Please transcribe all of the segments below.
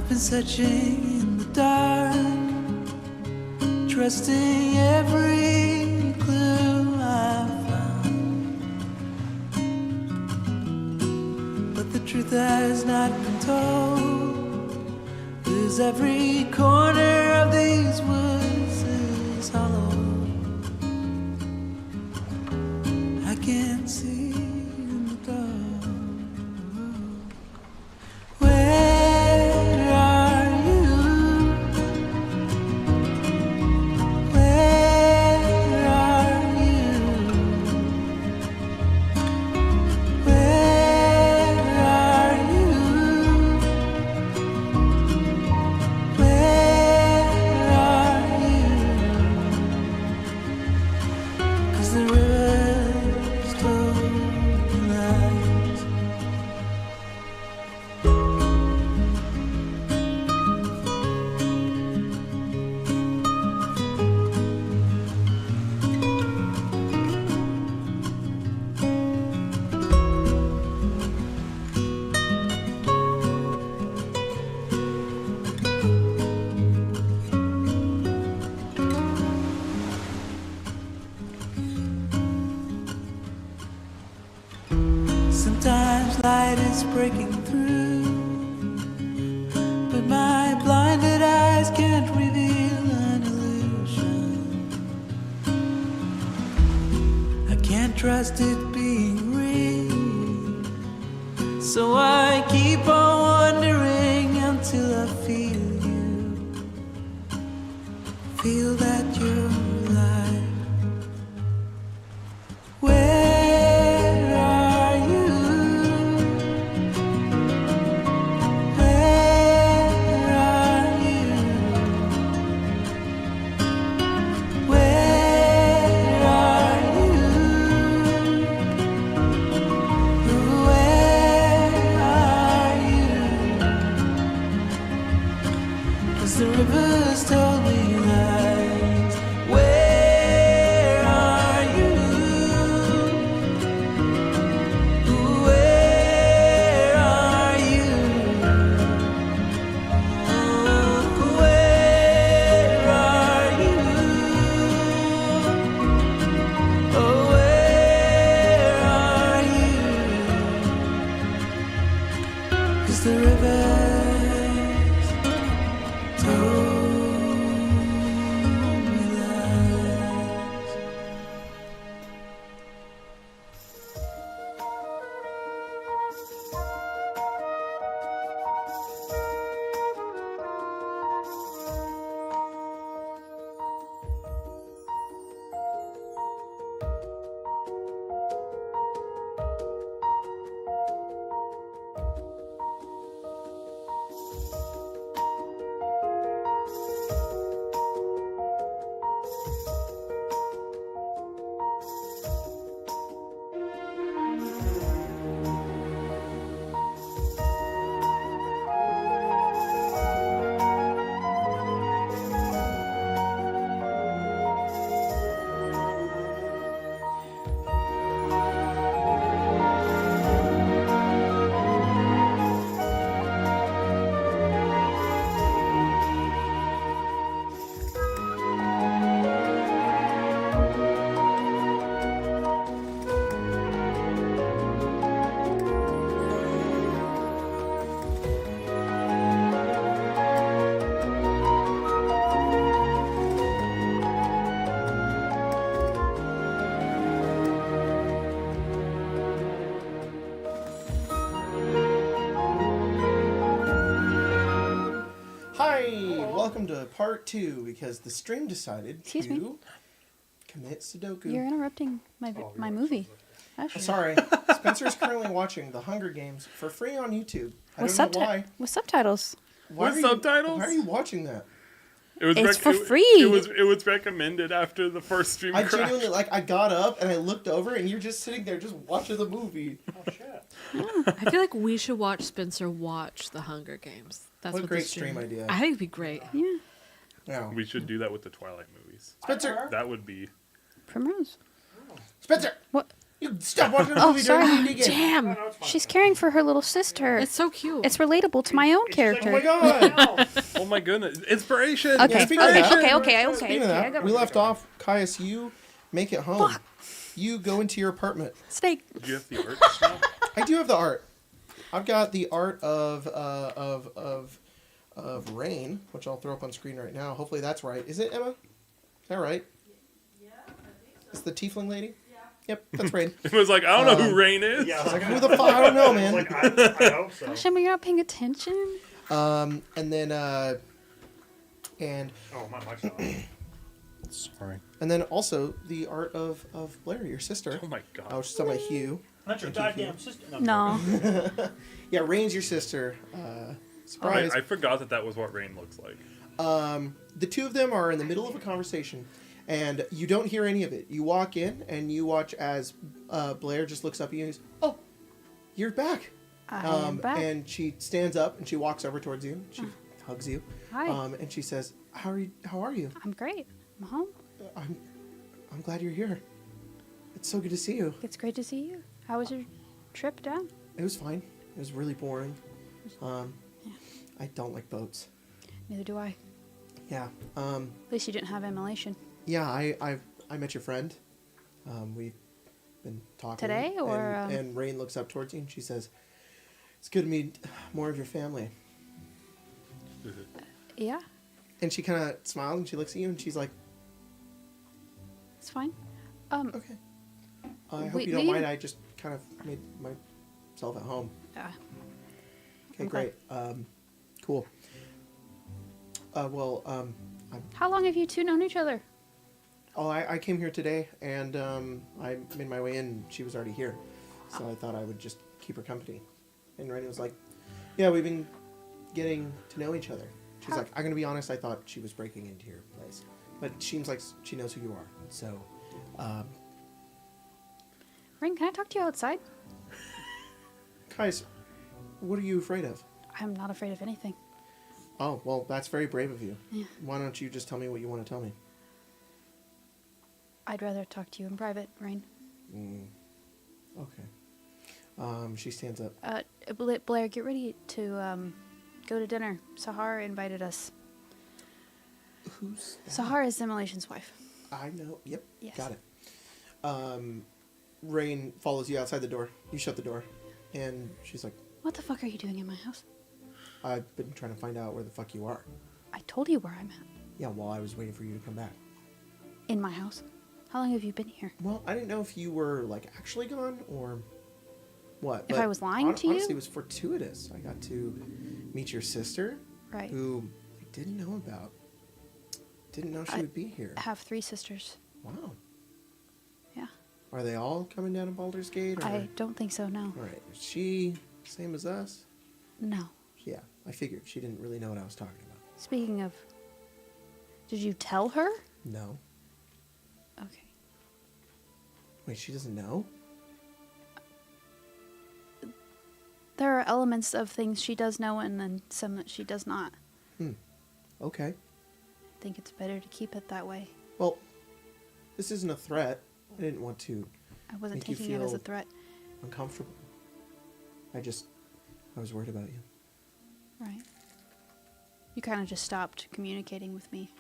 I've been searching in the dark, trusting every clue I found, but the truth has not been told, 'cause every corner of these woods is hollow. I can't see in the dark. Where are you? Where are you? Where are you? Where are you? 'Cause the river's told me lies. Sometimes light is breaking through, but my blinded eyes can't reveal an illusion. I can't trust it being real, so I keep on wondering until I feel that you're alive. Where are you? Where are you? Where are you? Where are you? 'Cause the rivers told me lies. Where are you? Where are you? Where are you? Oh, where are you? 'Cause the rivers told me lies. Hi, welcome to part 2 because the stream decided Excuse to me. commit Sudoku. You're interrupting my movie. Sorry, Spencer is currently watching The Hunger Games for free on YouTube. I With, don't know why. with subtitles. Why With are you- subtitles? Why are you watching that? It was It's for free. It was recommended after the first stream I crashed. genuinely, I got up and I looked over and you're just sitting there just watching the movie. I feel like we should watch Spencer watch The Hunger Games. That's What a what great the stream idea. I think it'd be great. Yeah. Yeah. We should do that with the Twilight movies. Spencer! That would be... Primrose. Spencer! What? You stop watching the Oh, movie during sorry. D&D game. Damn. No, it's fine. She's caring for her little sister. It's so cute. It's relatable to my own It's just like, character. Oh my god. No. Oh my goodness. Inspiration. Okay, Yeah, speaking of okay, that- okay. Speaking of I that, got we left off. Caius, you make it home. You go into your apartment. Snake. Do you have the art now? I do have the art. I've got the art of Rain, which I'll throw up on screen right now. Hopefully that's right. Is it, Emma? Is that right? Yeah, I think so. It's the tiefling lady? Yeah. Yep, that's Rain. It was like, I don't know who Rain is. Yeah, I was like, who the fuck? I don't know, man. Like, I hope so. Gosh, Emma, you're not paying attention. And then, and Oh, my mic's not on. Sorry. and then also the art of Blair, your sister. Oh my god. Oh, she's on my Hugh. Not your Thank you, goddamn sister. No. Yeah, Rain's your sister. Oh, Surprise. I forgot that was what Rain looks like. The two of them are in the middle of a conversation, and you don't hear any of it. You walk in, and you watch as Blair just looks up at you and goes, "Oh, you're back." I am back. And she stands up, and she walks over towards you. She hugs you. Hi. And she says, How are you? I'm great. I'm home. I'm glad you're here. It's so good to see you." It's great to see you. How was your trip down? It was fine. It was really boring. I don't like boats. Neither do I. Yeah. At least you didn't have immolation. Yeah, I met your friend. We've been talking. Today, or, And Rain looks up towards you and she says, "It's good to meet more of your family." Yeah, And she kind of smiles and she looks at you and she's like, it's fine. "Okay. I hope we- you don't we- mind. I just kind of made myself at home." Yeah. Okay, I'm great. Cool. How long have you two known each other? I came here today and I made my way in. She was already here, so I thought I would just keep her company. And Rain was like, "Yeah, we've been getting to know each other." She's How- like, "I'm gonna be honest. I thought she was breaking into your place, but it seems like she knows who you are." So, Ring, can I talk to you outside? guys, what are you afraid of? I'm not afraid of anything. Oh, well, that's very brave of you. Yeah. Why don't you just tell me what you want to tell me? I'd rather talk to you in private, Rain. Okay. She stands up. Blair, get ready to go to dinner. Sahar invited us. Who's that? Sahar is Immolation's wife. I know. Yep. Yes. Got it. Rain follows you outside the door. You shut the door. And she's like, What the fuck are you doing in my house? "I've been trying to find out where the fuck you are." I told you where I'm at. Yeah, well, I was waiting for you to come back. In my house. How long have you been here? Well, I didn't know if you were, like, actually gone or what. If I was lying to you? Honestly, it was fortuitous. I got to meet your sister, Right. who I didn't know about. Didn't know she would be here. I have 3 sisters. Wow. Yeah. Are they all coming down to Baldur's Gate? Or? I don't think so, no. All right. Is she same as us? No. Yeah, I figured. She didn't really know what I was talking about. Speaking of, did you tell her? No. Okay. Wait, she doesn't know? There are elements of things she does know and then some that she does not. Okay. I think it's better to keep it that way. Well, this isn't a threat. I didn't want to I wasn't Make you taking it as a feel- threat. uncomfortable. I was worried about you. Right. You kind of just stopped communicating with me.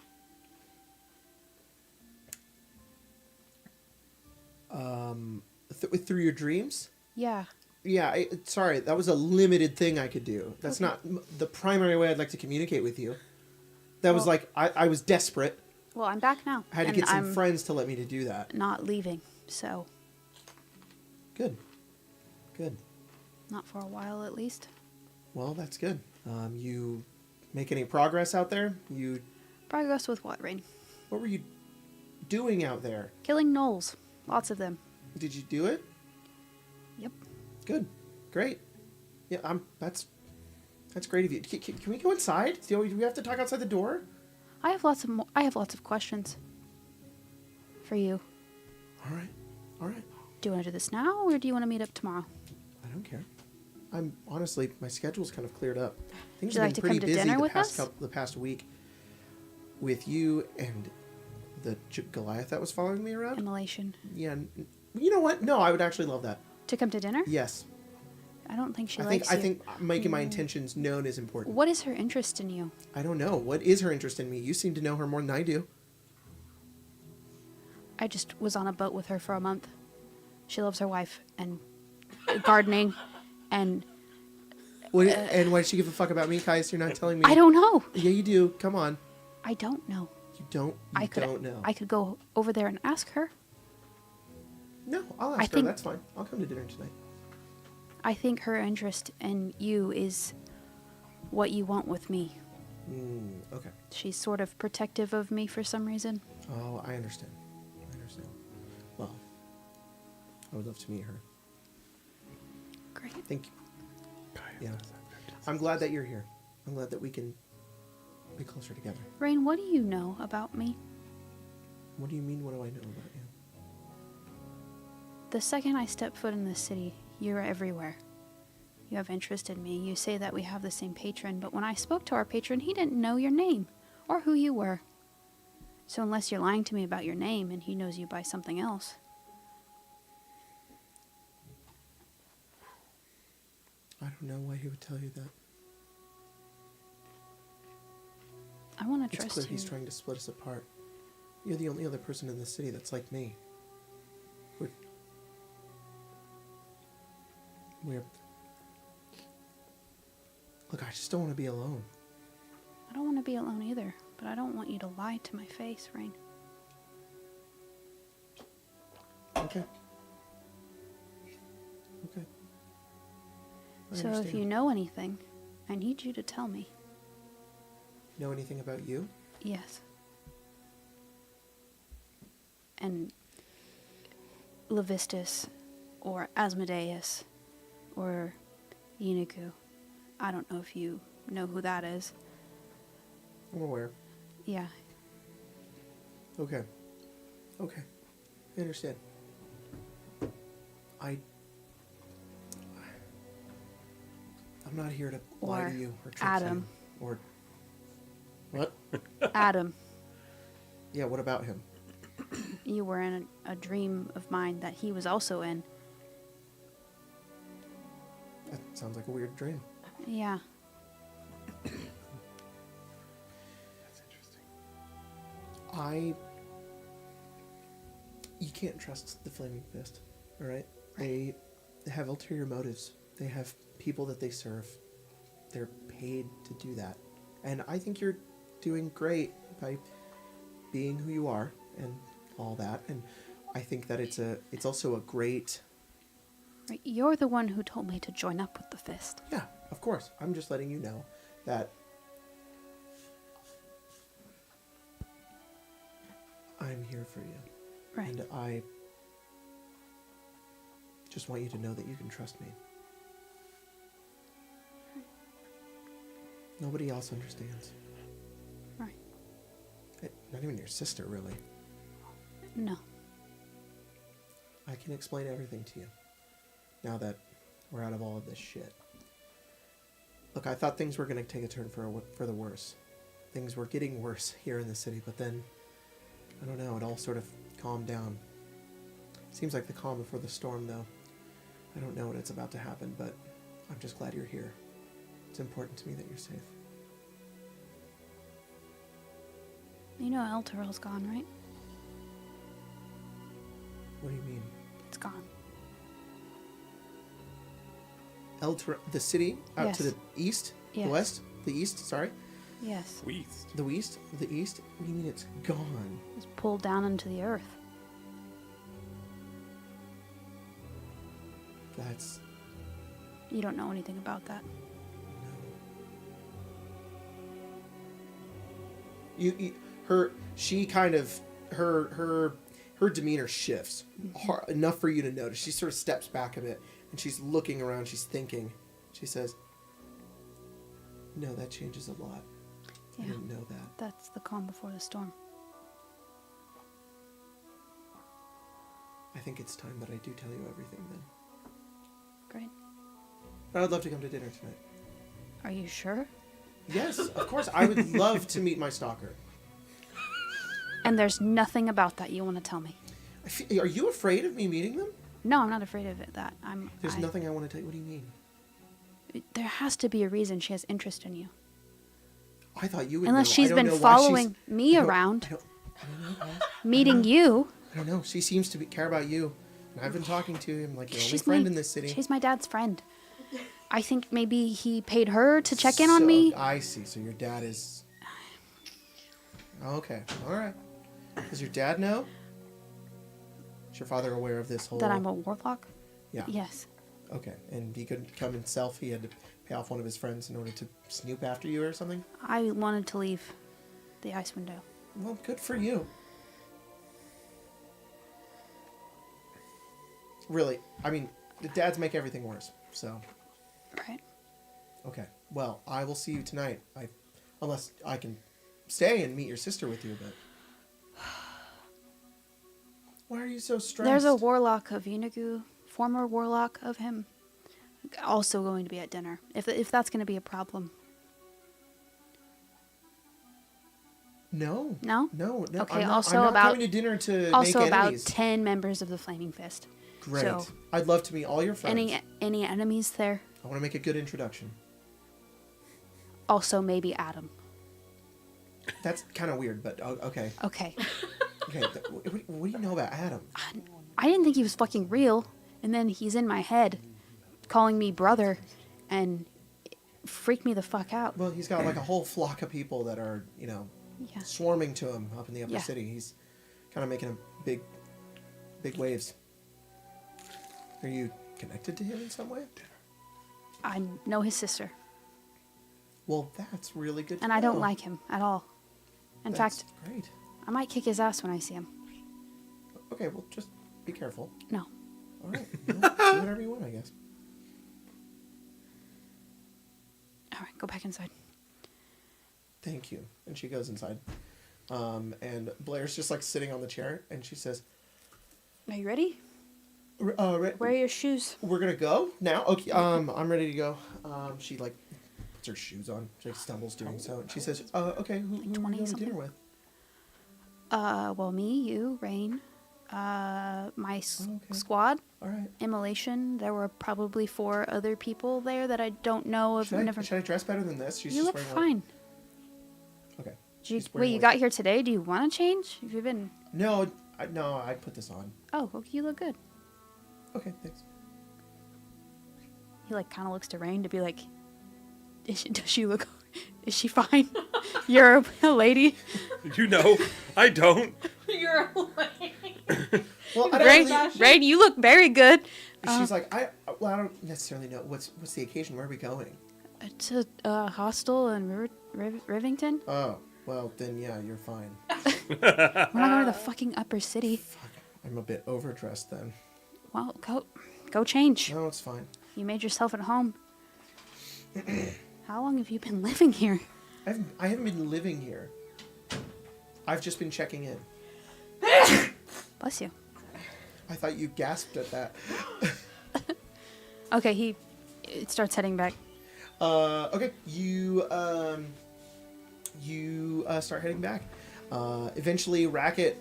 Through your dreams? Yeah. Yeah, sorry, that was a limited thing I could do. That's Okay. not the primary way I'd like to communicate with you. That was Well- like, I was desperate. Well, I'm back now. I had to and get some I'm friends to let me to do that. not leaving, so Good. Good. not for a while at least. Well, that's good. You make any progress out there? Progress with what, Rain? What were you doing out there? Killing gnolls. Lots of them. Did you do it? Yep. Good. Great. Yeah, that's great of you. Can we go inside? Do we have to talk outside the door? I have lots of questions for you. All right. All right. Do you want to do this now, or do you want to meet up tomorrow? I don't care. I'm honestly, my schedule's kind of cleared up. Things Would you have like to been pretty come to busy dinner the with past us? the past week with you and the Goliath that was following me around. Immolation. Yeah, You know what? No, I would actually love that. To come to dinner? Yes. I don't think she I likes think you. making my intentions known is important. What is her interest in you? I don't know. What is her interest in me? You seem to know her more than I do. I just was on a boat with her for a month. She loves her wife and gardening and And why does she give a fuck about me, Kais? You're not telling me. I don't know. Yeah, you do. Come on. I don't know. You don't. You don't know. I could go over there and ask her. No, I'll ask I her. think- That's fine. I'll come to dinner tonight. I think her interest in you is what you want with me. Okay. She's sort of protective of me for some reason. Oh, I understand. I understand. Well, I would love to meet her. Great. Thank you. Yeah. I'm glad that you're here. I'm glad that we can be closer together. Rain, what do you know about me? What do you mean? What do I know about you? The second I step foot in this city, you're everywhere. You have interest in me. You say that we have the same patron, but when I spoke to our patron, he didn't know your name or who you were. So unless you're lying to me about your name and he knows you by something else. I don't know why he would tell you that. I want to It's trust clear you. he's trying to split us apart. You're the only other person in the city that's like me. We're... Look, I just don't want to be alone. I don't want to be alone either, but I don't want you to lie to my face, Rain. Okay. Okay. I So if understand. you know anything, I need you to tell me. Know anything about you? Yes. And Levistus, or Asmodeus, or Iniku. I don't know if you know who that is. I'm aware. Yeah. Okay. Okay. I understand. I'm not here to lie Or to you or trick Adam. you. Or... What? Adam, Yeah, what about him? you were in a dream of mine that he was also in. That sounds like a weird dream. Yeah. That's interesting. You can't trust the Flaming Fist, alright? They have ulterior motives. They have people that they serve. They're paid to do that. And I think you're doing great by being who you are and all that. And I think that it's also a great... Right. You're the one who told me to join up with the Fist. Yeah, of course. I'm just letting you know that I'm here for you. Right. And I just want you to know that you can trust me. Nobody else understands. Right. Not even your sister, really. No. I can explain everything to you now that we're out of all of this shit. Look, I thought things were going to take a turn for the worse. Things were getting worse here in the city, but then, I don't know, it all sort of calmed down. Seems like the calm before the storm, though. I don't know when it's about to happen, but I'm just glad you're here. It's important to me that you're safe. You know El Terrell's gone, right? What do you mean? It's gone. The city out to Yes. the east? Yes. The west? The east, sorry? Yes. Weast. The west? The east? What do you mean it's gone? It was pulled down into the earth. That's... You don't know anything about that. Her demeanor shifts enough for you to notice. She sort of steps back a bit and she's looking around. She's thinking. She says, "No, that changes a lot. I Yeah. didn't know that." That's the calm before the storm. I think it's time that I do tell you everything then. Great. But I'd love to come to dinner tonight. Are you sure? Yes, of course. I would love to meet my stalker. And there's nothing about that you want to tell me. Are you afraid of me meeting them? No, I'm not afraid of that. There's nothing I want to tell you. What do you mean? There has to be a reason she has interest in you. I thought you would Unless know. she's I don't been know why following me around, I don't know, guys. meeting you. I don't know. She seems to care about you. And I've been talking to him like your only She's friend my, in this city. She's my dad's friend. I think maybe he paid her to check in on me. I see. So your dad is... Okay. All right. Does your dad know? Is your father aware of this whole... That I'm a warlock? Yeah. Yes. Okay. And he couldn't come himself. He had to pay off one of his friends in order to snoop after you or something? I wanted to leave the ice window. Well, good for you. Really, I mean, the dads make everything worse, so... Right. Okay, well, I will see you tonight. Unless I can stay and meet your sister with you, but... Why are you so stressed? There's a warlock of Yunagu, former warlock of him, also going to be at dinner, if that's going to be a problem. No. No? No. Okay, I'm also not about... coming to dinner to Also make about enemies. 10 members of the Flaming Fist. Great. So, I'd love to meet all your friends. any enemies there? I want to make a good introduction. Also maybe Adam. That's kind of weird, but okay. Okay. Okay, what do you know about Adam? I didn't think he was fucking real, and then he's in my head, calling me brother, and it freaked me the fuck out. Well, he's got like a whole flock of people that are, Yeah. swarming to him up in the upper Yeah. city. He's kind of making a big waves. Are you connected to him in some way? I know his sister, Well, that's really good. and to I don't know. like him at all. In That's fact, great. I might kick his ass when I see him. Okay, well, just be careful. No. All right, do whatever you want, I guess. All right, go back inside. Thank you. And she goes inside. And Blair's just like sitting on the chair, and she says, Are you ready? Where Where are your shoes? We're gonna go now. Okay. I'm ready to go. She like puts her shoes on. She like, stumbles doing so, and she says, "Okay, who are you 20 going to dinner something? with?" Well, me, you, Rain, my Okay. squad, All right. Immolation. There were probably 4 other people there that I don't know of. Should I dress better than this? She's You just look wearing, fine. Like, okay. Did you, She's wearing, wait, you like- got here today? Do you want to change? Have you been? No, I put this on. Oh, okay, you look good. Okay, thanks. He like kind of looks to Rain to be like, does she look? Is she fine? You're a lady. You know, I don't. You're like... Well, I don't Rain, really, Rain, you look very good. she's like, I don't necessarily know what's the occasion. Where are we going? To hostel in Rivington. Oh, well then, yeah, you're fine. We're not going to the fucking upper city. Fuck, I'm a bit overdressed then. Well, go change. No, it's fine. You made yourself at home. How long have you been living here? I haven't been living here. I've just been checking in. Bless you. I thought you gasped at that. Okay, he starts heading back. Okay, you start heading back. Eventually, Racket.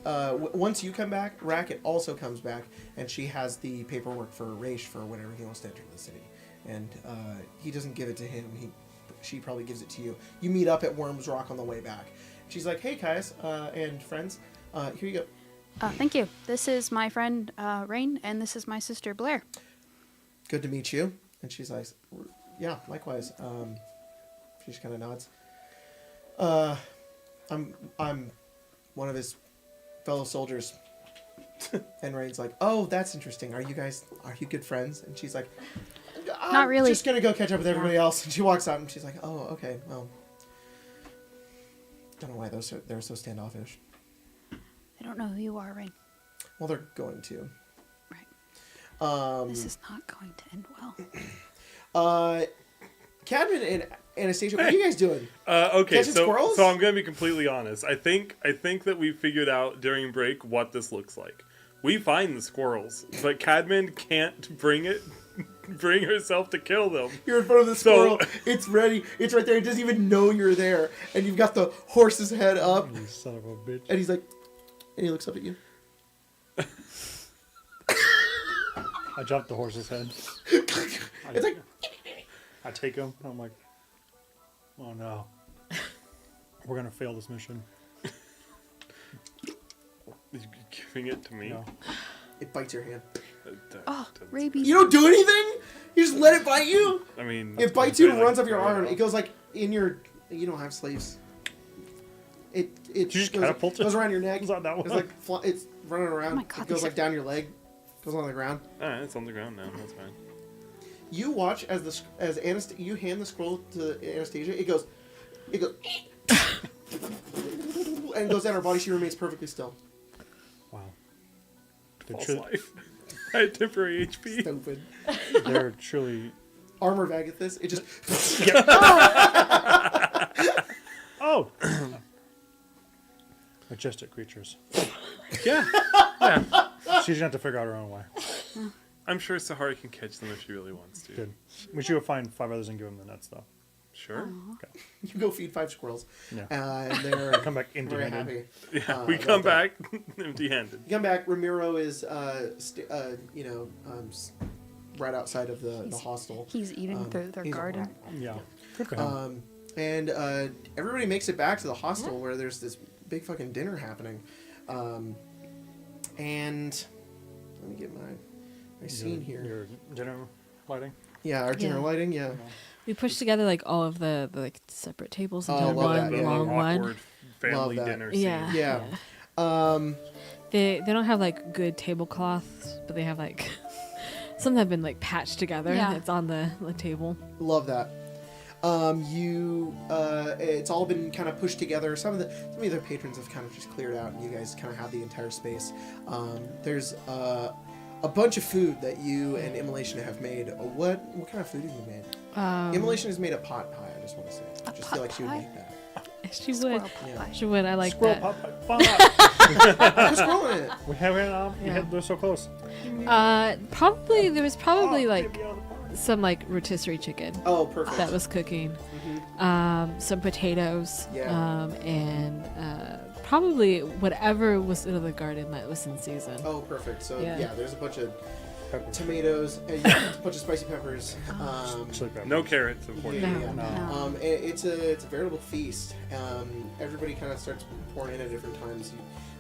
Once you come back, Racket also comes back, and she has the paperwork for Raish for whenever he wants to enter the city. And he doesn't give it to him. She probably gives it to you. You meet up at Worms Rock on the way back. She's like, "Hey, guys and friends, here you go. Thank you. This is my friend Rain, and this is my sister Blair. Good to meet you." And she's like, "Yeah, likewise." She just kind of nods. I'm one of his fellow soldiers. And Rain's like, "Oh, that's interesting. Are you good friends?" And she's like, Not really. Just gonna go catch up with everybody else." And she walks out, and she's like, "Oh, okay. Well, don't know why they're so standoffish." I don't know who you are, Rain. Well, they're going to. Right. This is not going to end well. Cadman and Anastasia, what are you guys doing? Okay, Catching squirrels? so I'm gonna be completely honest. I think that we figured out during break what this looks like. We find the squirrels, but Cadman can't bring herself to kill them. You're in front of the squirrel. It's ready. It's right there. It doesn't even know you're there. And you've got the horse's head up. You son of a bitch. And he's like, and he looks up at you. I jumped the horse's head. It's like, I take him. I'm like, oh no, we're gonna fail this mission. You giving it to me? No. it bites your hand. Oh, Doesn't- rabies. You don't do anything? You just let it bite you? I mean, It bites you and like, runs up your right arm. off. It goes like in your. You don't have sleeves. It just goes, catapult it? goes around your neck. Was that that It's one? like it's running around. Oh my God, it goes these like are- down your leg. Goes on the ground. Alright, it's on the ground now. That's fine. You watch as you hand the scroll to Anastasia. It goes, and goes down her body. She remains perfectly still. Wow. False life. I had temporary HP. Stupid. They're truly. Armor of Agathis. It just. Oh. Majestic creatures. Yeah. She's gonna have to figure out her own way. I'm sure Sahara can catch them if she really wants to. Good. We should go find 5 others and give them the nuts, though. Sure. You go feed 5 squirrels. Yeah. And they're Come back very empty-handed. happy. Yeah, we about come that. back empty-handed. You come back. Ramiro is, right outside of the hostel. He's eating their he's a garden. rat. Yeah. Good for him. And everybody makes it back to the hostel where there's this big fucking dinner happening. And let me get my scene here. Your dinner lighting. Yeah, our dinner Yeah. lighting. Yeah. We pushed together like all of the like separate tables Oh, into love one that, yeah. long awkward one. family Love that. dinner scene. Yeah. Yeah. They don't have like good tablecloths, but they have like some that have been like patched together. Yeah. It's on the table. Love that. It's all been kind of pushed together. Some of the other patrons have kind of just cleared out, and you guys kind of have the entire space. There's a bunch of food that you and Immolation have made. What kind of food have you made? Immolation has made a pot pie. I just want to say. I just feel like she would pot make that. She would. Squirrel Yeah. pie. She would. I like Squirrel that. pop. Fun. Who's growing it? We haven't. Yeah. They're so close. Probably there was probably Oh, like get me out of the park. some like rotisserie chicken Oh, perfect. that was cooking. Mhm. Some potatoes. Yeah. And probably whatever was in the garden that was in season. Oh, perfect. So Yeah. there's a bunch of Pepper. tomatoes and a bunch of spicy peppers. Chili pepper. No carrots, unfortunately. No. No. It's a veritable feast. Everybody kind of starts pouring in at different times.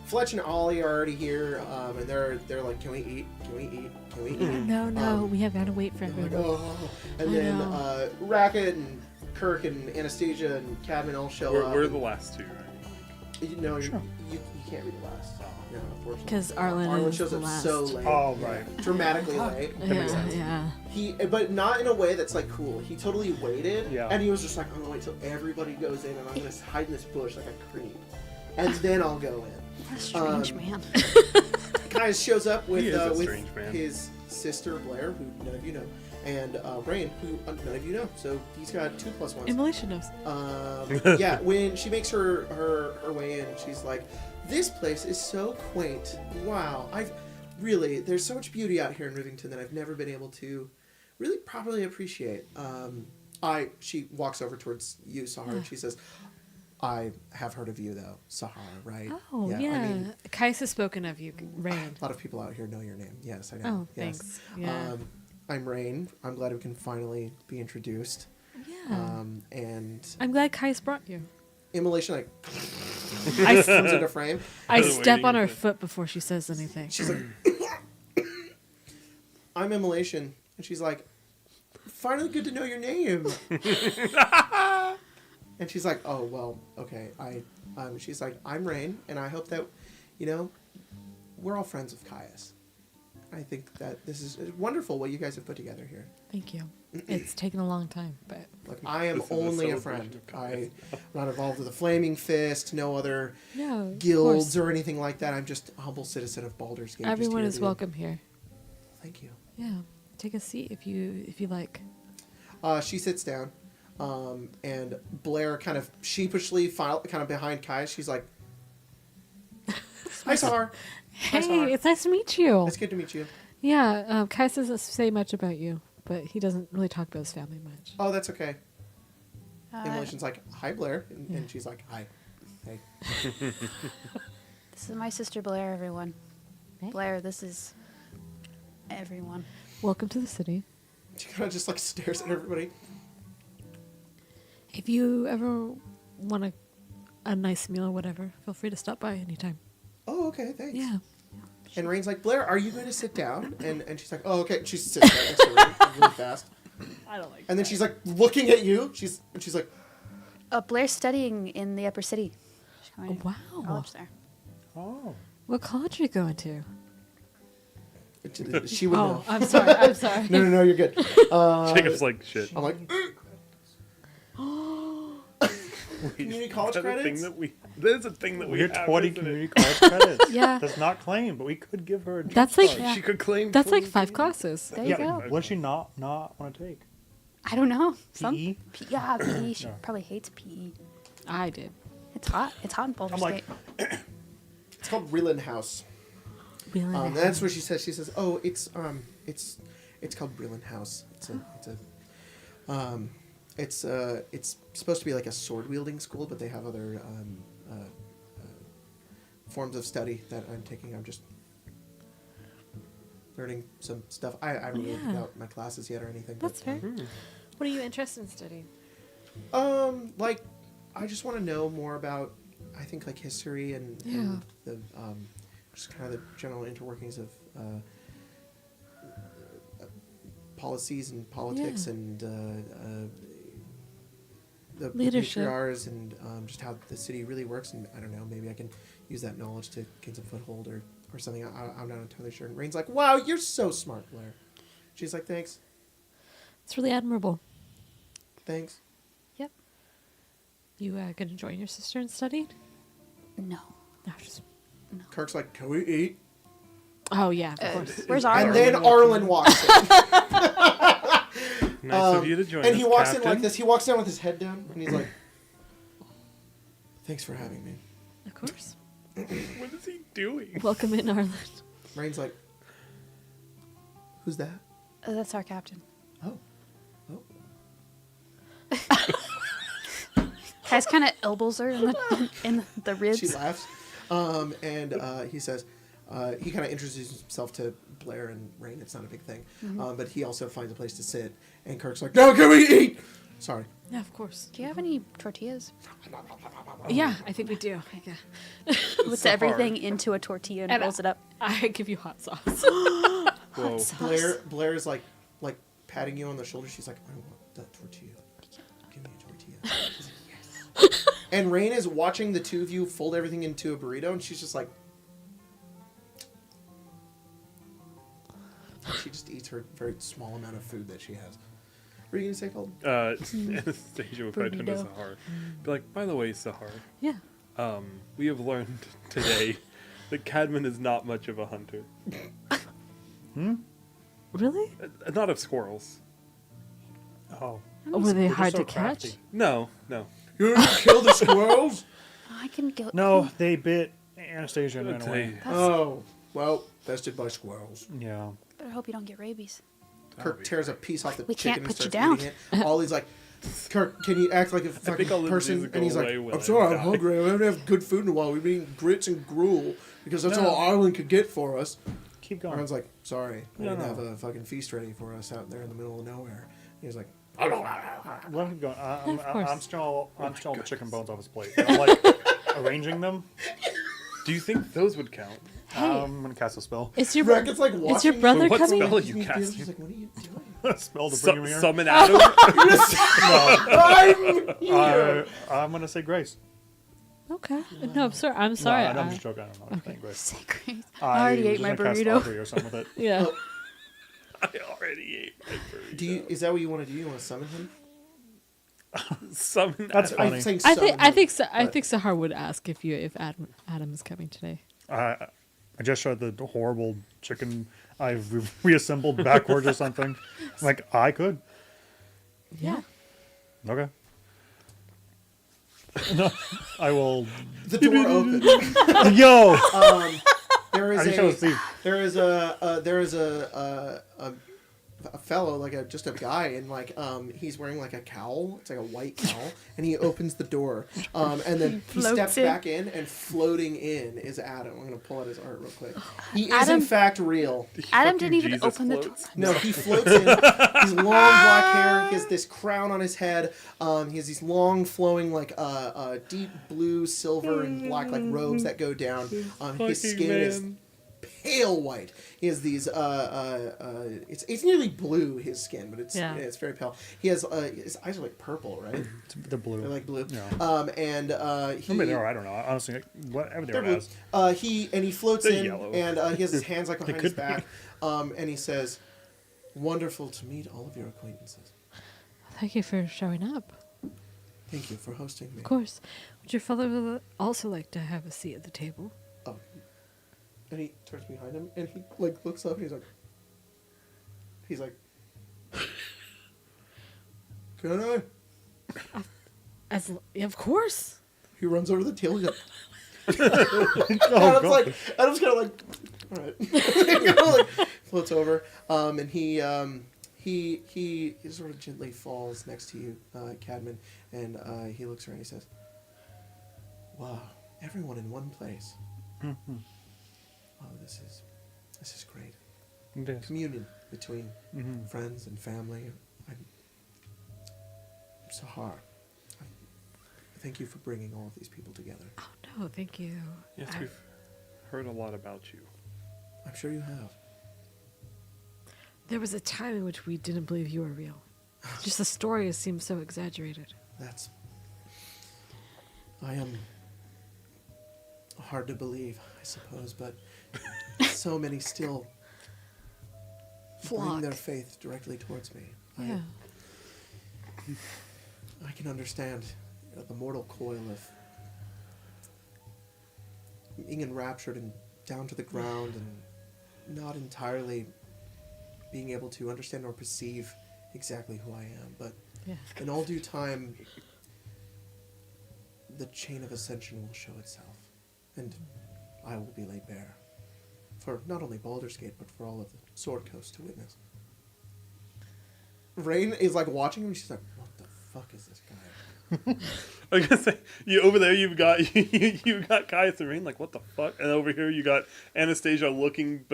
Fletch and Ollie are already here, and they're like, "Can we eat? Can we eat? Can we eat?" No, we have got to wait for And they're like, everyone. "Oh." And I then know. Racket and Kirk and Anastasia and Cadman all show up. We're the last two, right? No, Sure. you can't be the last. No, unfortunately. Because Arlen Arlen is shows the up last. so late. Oh, right. Dramatically late. Yeah. But not in a way that's like cool. He totally waited, Yeah. and he was just like, "I'm gonna wait till everybody goes in, and I'm gonna hide in this bush like a creep, and then I'll go in." What a strange man. Kaius shows up with He is a strange man. his sister Blair, who none of you know, and Rain, who none of you know. So he's got 2 plus 1s. Immolation knows. Yeah, when she makes her way in, she's like, "This place is so quaint. Wow, there's so much beauty out here in Rivington that I've never been able to really properly appreciate." She walks over towards you, Sahara, and she says, "I have heard of you, though, Sahara, right?" Oh, yeah. I mean, Kais has spoken of you, Rain. a lot of people out here know your name. Yes, I know. Oh, Yes. thanks. Yeah. I'm Rain. I'm glad we can finally be introduced. Yeah. And I'm glad Kais brought you. Immolation like I, comes into frame. I was step waiting on her for- foot before she says anything. She's like, "I'm Immolation," and she's like, "Finally, good to know your name." And she's like, "Oh well, okay." She's like, "I'm Rain, and I hope that, we're all friends of Kaius. I think that this is wonderful what you guys have put together here. Thank you. It's taken a long time, but Like, I am This is a only a celebration friend. of Kaius. I'm not involved with the Flaming Fist, no other no. of guilds course. or anything like that. I'm just a humble citizen of Baldur's Gate. just Everyone here is to- welcome here. Thank you." Yeah. Take a seat if you like. She sits down, and Blair kind of sheepishly, kind of behind Kai. She's like, "Hi, Sahar. Hi, Sahar. Hey, it's nice to meet you. It's good to meet you." Yeah, Kais doesn't say much about you, but he doesn't really talk about his family much. "Oh, that's okay." Uh, Immolation's like, "Hi, Blair," and she's like, "Hi, hey." This is my sister Blair, everyone. Blair, this is everyone. Welcome to the city. She kind of just like stares at everybody. If you ever want a nice meal or whatever, feel free to stop by anytime. Oh, okay, thanks. Yeah. And Rain's like, Blair, are you going to sit down? And she's like, oh, okay. She sits right next to Rain really fast. I don't like And then she's like looking at you. She's like, Blair's studying in the upper city. She's going to wow. college there. Oh. What college are you going to? she would know. I'm sorry. I'm sorry. No, you're good. Jacob's like, shit. I'm like, community college That's a thing credits? That's a thing that we We're have, 20 isn't it? community college credits. Yeah. Does not claim, but we could give her a That's like Yeah. She could claim. that's like 20 5 classes. There you yeah. go. What does she not want to take? I don't know. Some PE? Yeah, PE. She Yeah. probably hates PE. I did. It's hot. It's hot in Boulder I'm like, State. It's called Reeland House. Really? That's what she says. She says, "Oh, it's called Breland House. It's supposed to be like a sword wielding school, but they have other forms of study that I'm taking. I'm just learning some stuff. I haven't really picked out my classes yet or anything. That's but, fair. What are you interested in studying? like, I just want to know more about, I think, like history and the just kind of the general interworkings of policies and politics and the Leadership. PRs and just how the city really works. And I don't know, maybe I can use that knowledge to gain some foothold or something. I'm not entirely sure. And Rain's like, wow, you're so smart, Blair. She's like, thanks. It's really admirable. Thanks. Yep. You gonna join your sister in studying? No. No, just. Kirk's like, can we eat? Oh yeah, of course. Where's And Arlen? then Arlen walks in. Nice of you to join And us, he walks in Captain. like this. He walks down with his head down, and he's like, thanks for having me. Of course. What is he doing? Welcome in, Arlen. Rain's like, who's that? That's our captain. Oh. Kaz kind of elbows her in the ribs. She laughs. And he says, he kind of introduces himself to Blair and Rain. It's not a big thing. But he also finds a place to sit. And Kirk's like, no, can we eat? Sorry. Yeah, of course. Do you have any tortillas? Yeah, I think we do. Yeah. Puts everything into a tortilla and And rolls it up. I give you hot sauce. Whoa. Blair's like patting you on the shoulder. She's like, I want that tortilla. Give me a tortilla. She's like, yes. And Rain is watching the two of you fold everything into a burrito, and she's just like, she just eats her very small amount of food that she has. What are you gonna say, Colton? Anastasia would probably turn to Burrito. Sahar. Be like, by the way, Sahar, Yeah. we have learned today that Cadman is not much of a hunter. Really? Not of squirrels. oh. Or were they They're hard so to catch? crafty. No. You gonna kill the squirrels? I can go. No, they bit Anastasia and ran I'd away. say- Oh, well, bested by squirrels. Yeah. Better hope you don't get rabies. Kirk tears a piece off the We chicken can't and put you starts down. eating it. Ollie's like, Kirk, can you act like a fucking all the person? diseases And he's go like, away when I'm I sorry, I'm die." hungry. I haven't had good food in a while. We've been eating grits and gruel because that's all Ireland could get for us. Keep going. Aaron's like, sorry, I No, didn't no. have a fucking feast ready for us out there in the middle of nowhere. And he's like, Let him go. course. I'm still the chicken bones off his plate. I'm like arranging them. Do you think those would count? I'm gonna cast a spell. Is your Racket's like watching. is your brother What coming? spell are He's you being casting? He's like, what are you doing? Spell to bring him here. Summon Adam? I'm here. I'm gonna say grace. Okay. No, I'm sorry. No, I'm just joking. I don't know. Okay. Grace. Say grace. I I already was ate just my gonna cast burrito. Aubrey or something with it. Yeah. I already ate my burrito. Do you? Is that what you want to do? You want to summon him? Summon That's Adam. I'm funny. saying I summon think I him, think I but- think Sahar would ask if Adam is coming today. I just showed the horrible chicken I've reassembled backwards or something. Like I could. Yeah. Okay. No, I will. The door opens. Yo. There I is just showed a Steve. there is a a fellow, like just a guy, and like he's wearing like a cowl. It's like a white cowl, and he opens the door, and then he floats steps in. back in, and floating in is Adam. I'm gonna pull out his art real quick. He is in Adam- fact real. Adam Fucking didn't even Jesus open the door. floats. No, he floats in. He's long black hair. He has this crown on his head. He has these long flowing like deep blue, silver, and black like robes that go down. His Fucking skin is man. pale white. He has these it's nearly blue, his skin, but it's very pale. He has his eyes are like purple, right? The blue. They're like blue. Yeah. And he Maybe they are. I don't know. Honestly, whatever they're they're blue. as. He floats They're in yellow. and he has his hands like behind his could be. back. And he says, "Wonderful to meet all of your acquaintances. Thank you for showing up. Thank you for hosting me." Of course. Would your father also like to have a seat at the table? Oh. And he turns behind him and he like looks up and he's like, "Can I?" Of course. He runs over to the table. He's like, Oh, Adam's kind of like, all right. Kind of like floats over. And he sort of gently falls next to you, Cadman, and he looks around and he says, "Wow, everyone in one place. Oh, this is great. It is. Communion between Mhm. friends and family. Sahar, thank you for bringing all of these people together. Oh, no, thank you. Yes, we've heard a lot about you. I'm sure you have. There was a time in which we didn't believe you were real. Just the story seems so exaggerated. I am hard to believe, I suppose, but so many still bring Flock. their faith directly towards me. Yeah. I can understand the mortal coil of being enraptured and down to the ground and not entirely being able to understand or perceive exactly who I am. But Yeah. in all due time, the chain of ascension will show itself, and I will be laid bare for not only Baldur's Gate, but for all of the Sword Coast to witness. Rain is like watching him. She's like, "What the fuck is this guy?" I was gonna say, over there you've got you got Caius and Rain, like what the fuck, and over here you got Anastasia looking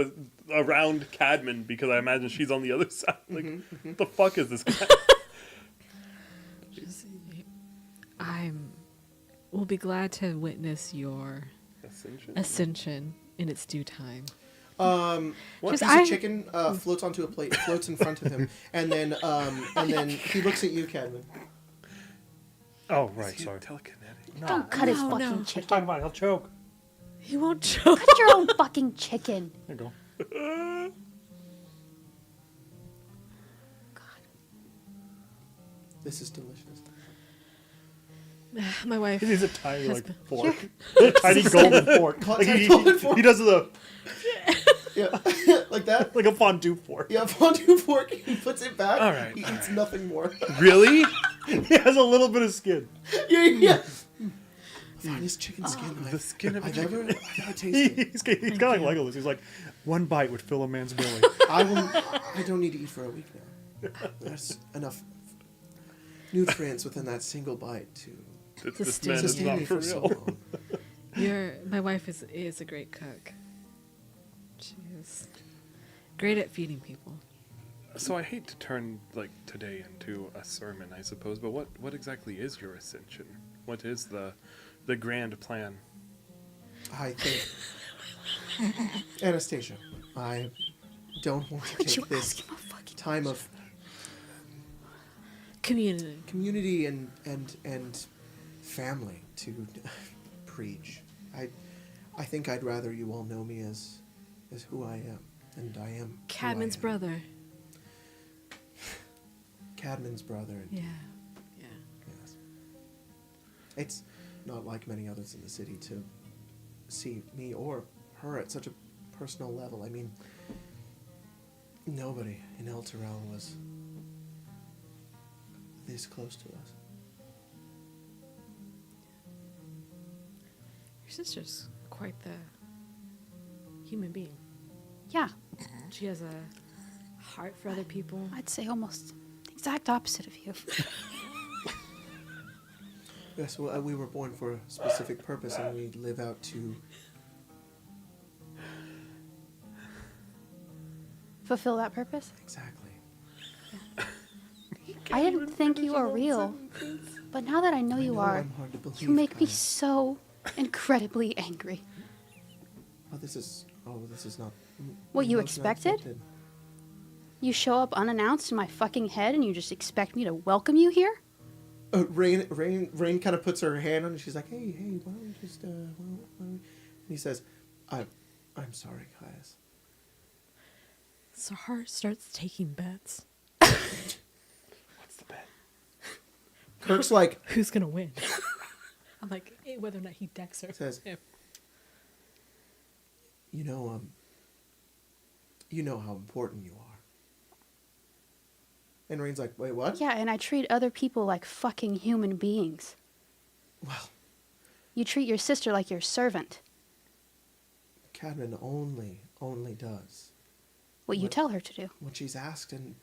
around Cadman because I imagine she's on the other side. Like, what the fuck is this guy? We'll be glad to witness your ascension in its due time. A piece of chicken floats onto a plate, floats in front of him, and then he looks at you, Cadman. Oh, right. Sorry. Telekinetic. Don't cut his No, fucking no. Talking chicken. about it, he'll choke. He won't choke. Cut your own fucking chicken. There you go. This is delicious. My wife. He needs a tiny like Husband. fork, a tiny golden fork. Like Tiny golden fork. he does the Yeah, like that. like a fondue fork. Yeah, fondue fork. He puts it back. All right, He all eats right. nothing more. Really? He has a little bit of skin. Yeah. Finest chicken skin The skin of a I've chicken. ever tasted. He's kind of like Legolas. He's like, one bite would fill a man's belly. I don't need to eat for a week now. There's enough nutrients within that single bite to This man is sustain not me for for so real. long. My wife is a great cook. She is great at feeding people. So I hate to turn like today into a sermon, I suppose, but what exactly is your ascension? What is the grand plan? I think, Anastasia, I don't want to take this time of Community. and family to preach. I think I'd rather you all know me as who I am, and I am who I Cadman's am. brother. Cadman's brother. And Yeah. yes. It's not like many others in the city to see me or her at such a personal level. I mean, nobody in El Terrell was this close to us. Your sister's quite the human being. Yeah. She has a heart for other people. I'd say almost the exact opposite of you. Yes, well, we were born for a specific purpose, and we live out to. Fulfill that purpose? Exactly. I didn't think you were real. But now that I know you are, I'm hard to believe, you make me Kaya. so incredibly angry. This is not. What, you not expected? You show up unannounced in my fucking head and you just expect me to welcome you here? Rain kind of puts her hand on it. She's like, hey, why don't we just, why don't we... And he says, I'm sorry, Caius. So Hart starts taking bets. What's the bet? Kirk's like, Who's gonna win? I'm like, whether or not he decks her. says, Yeah. you know how important you are. And Rain's like, wait, what? Yeah, and I treat other people like fucking human beings. Well, You treat your sister like your servant. Cadman only does What you What? tell her to do. what she's asked and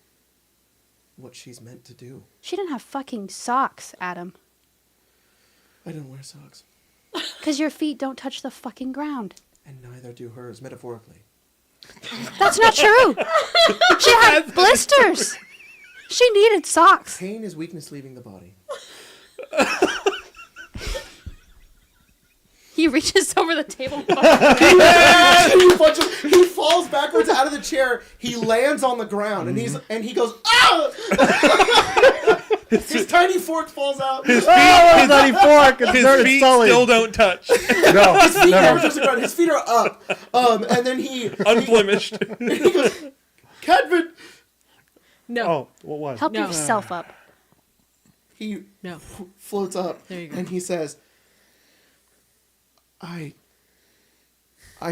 what she's meant to do. She didn't have fucking socks, Adam. I don't wear socks. Because your feet don't touch the fucking ground. And neither do hers, metaphorically. That's not true! She had blisters! She needed socks. Pain is weakness leaving the body. He reaches over the table. He falls backwards out of the chair. He lands on the ground, and he goes, ah! His tiny fork falls out. His tiny fork. It's His very feet sullied. still don't touch. No, His feet never. never touch the ground. His feet are up. And then he Unblemished. goes, Cadman. No. Oh, what was? Help No. yourself up. He No. floats up, There you go. and he says, I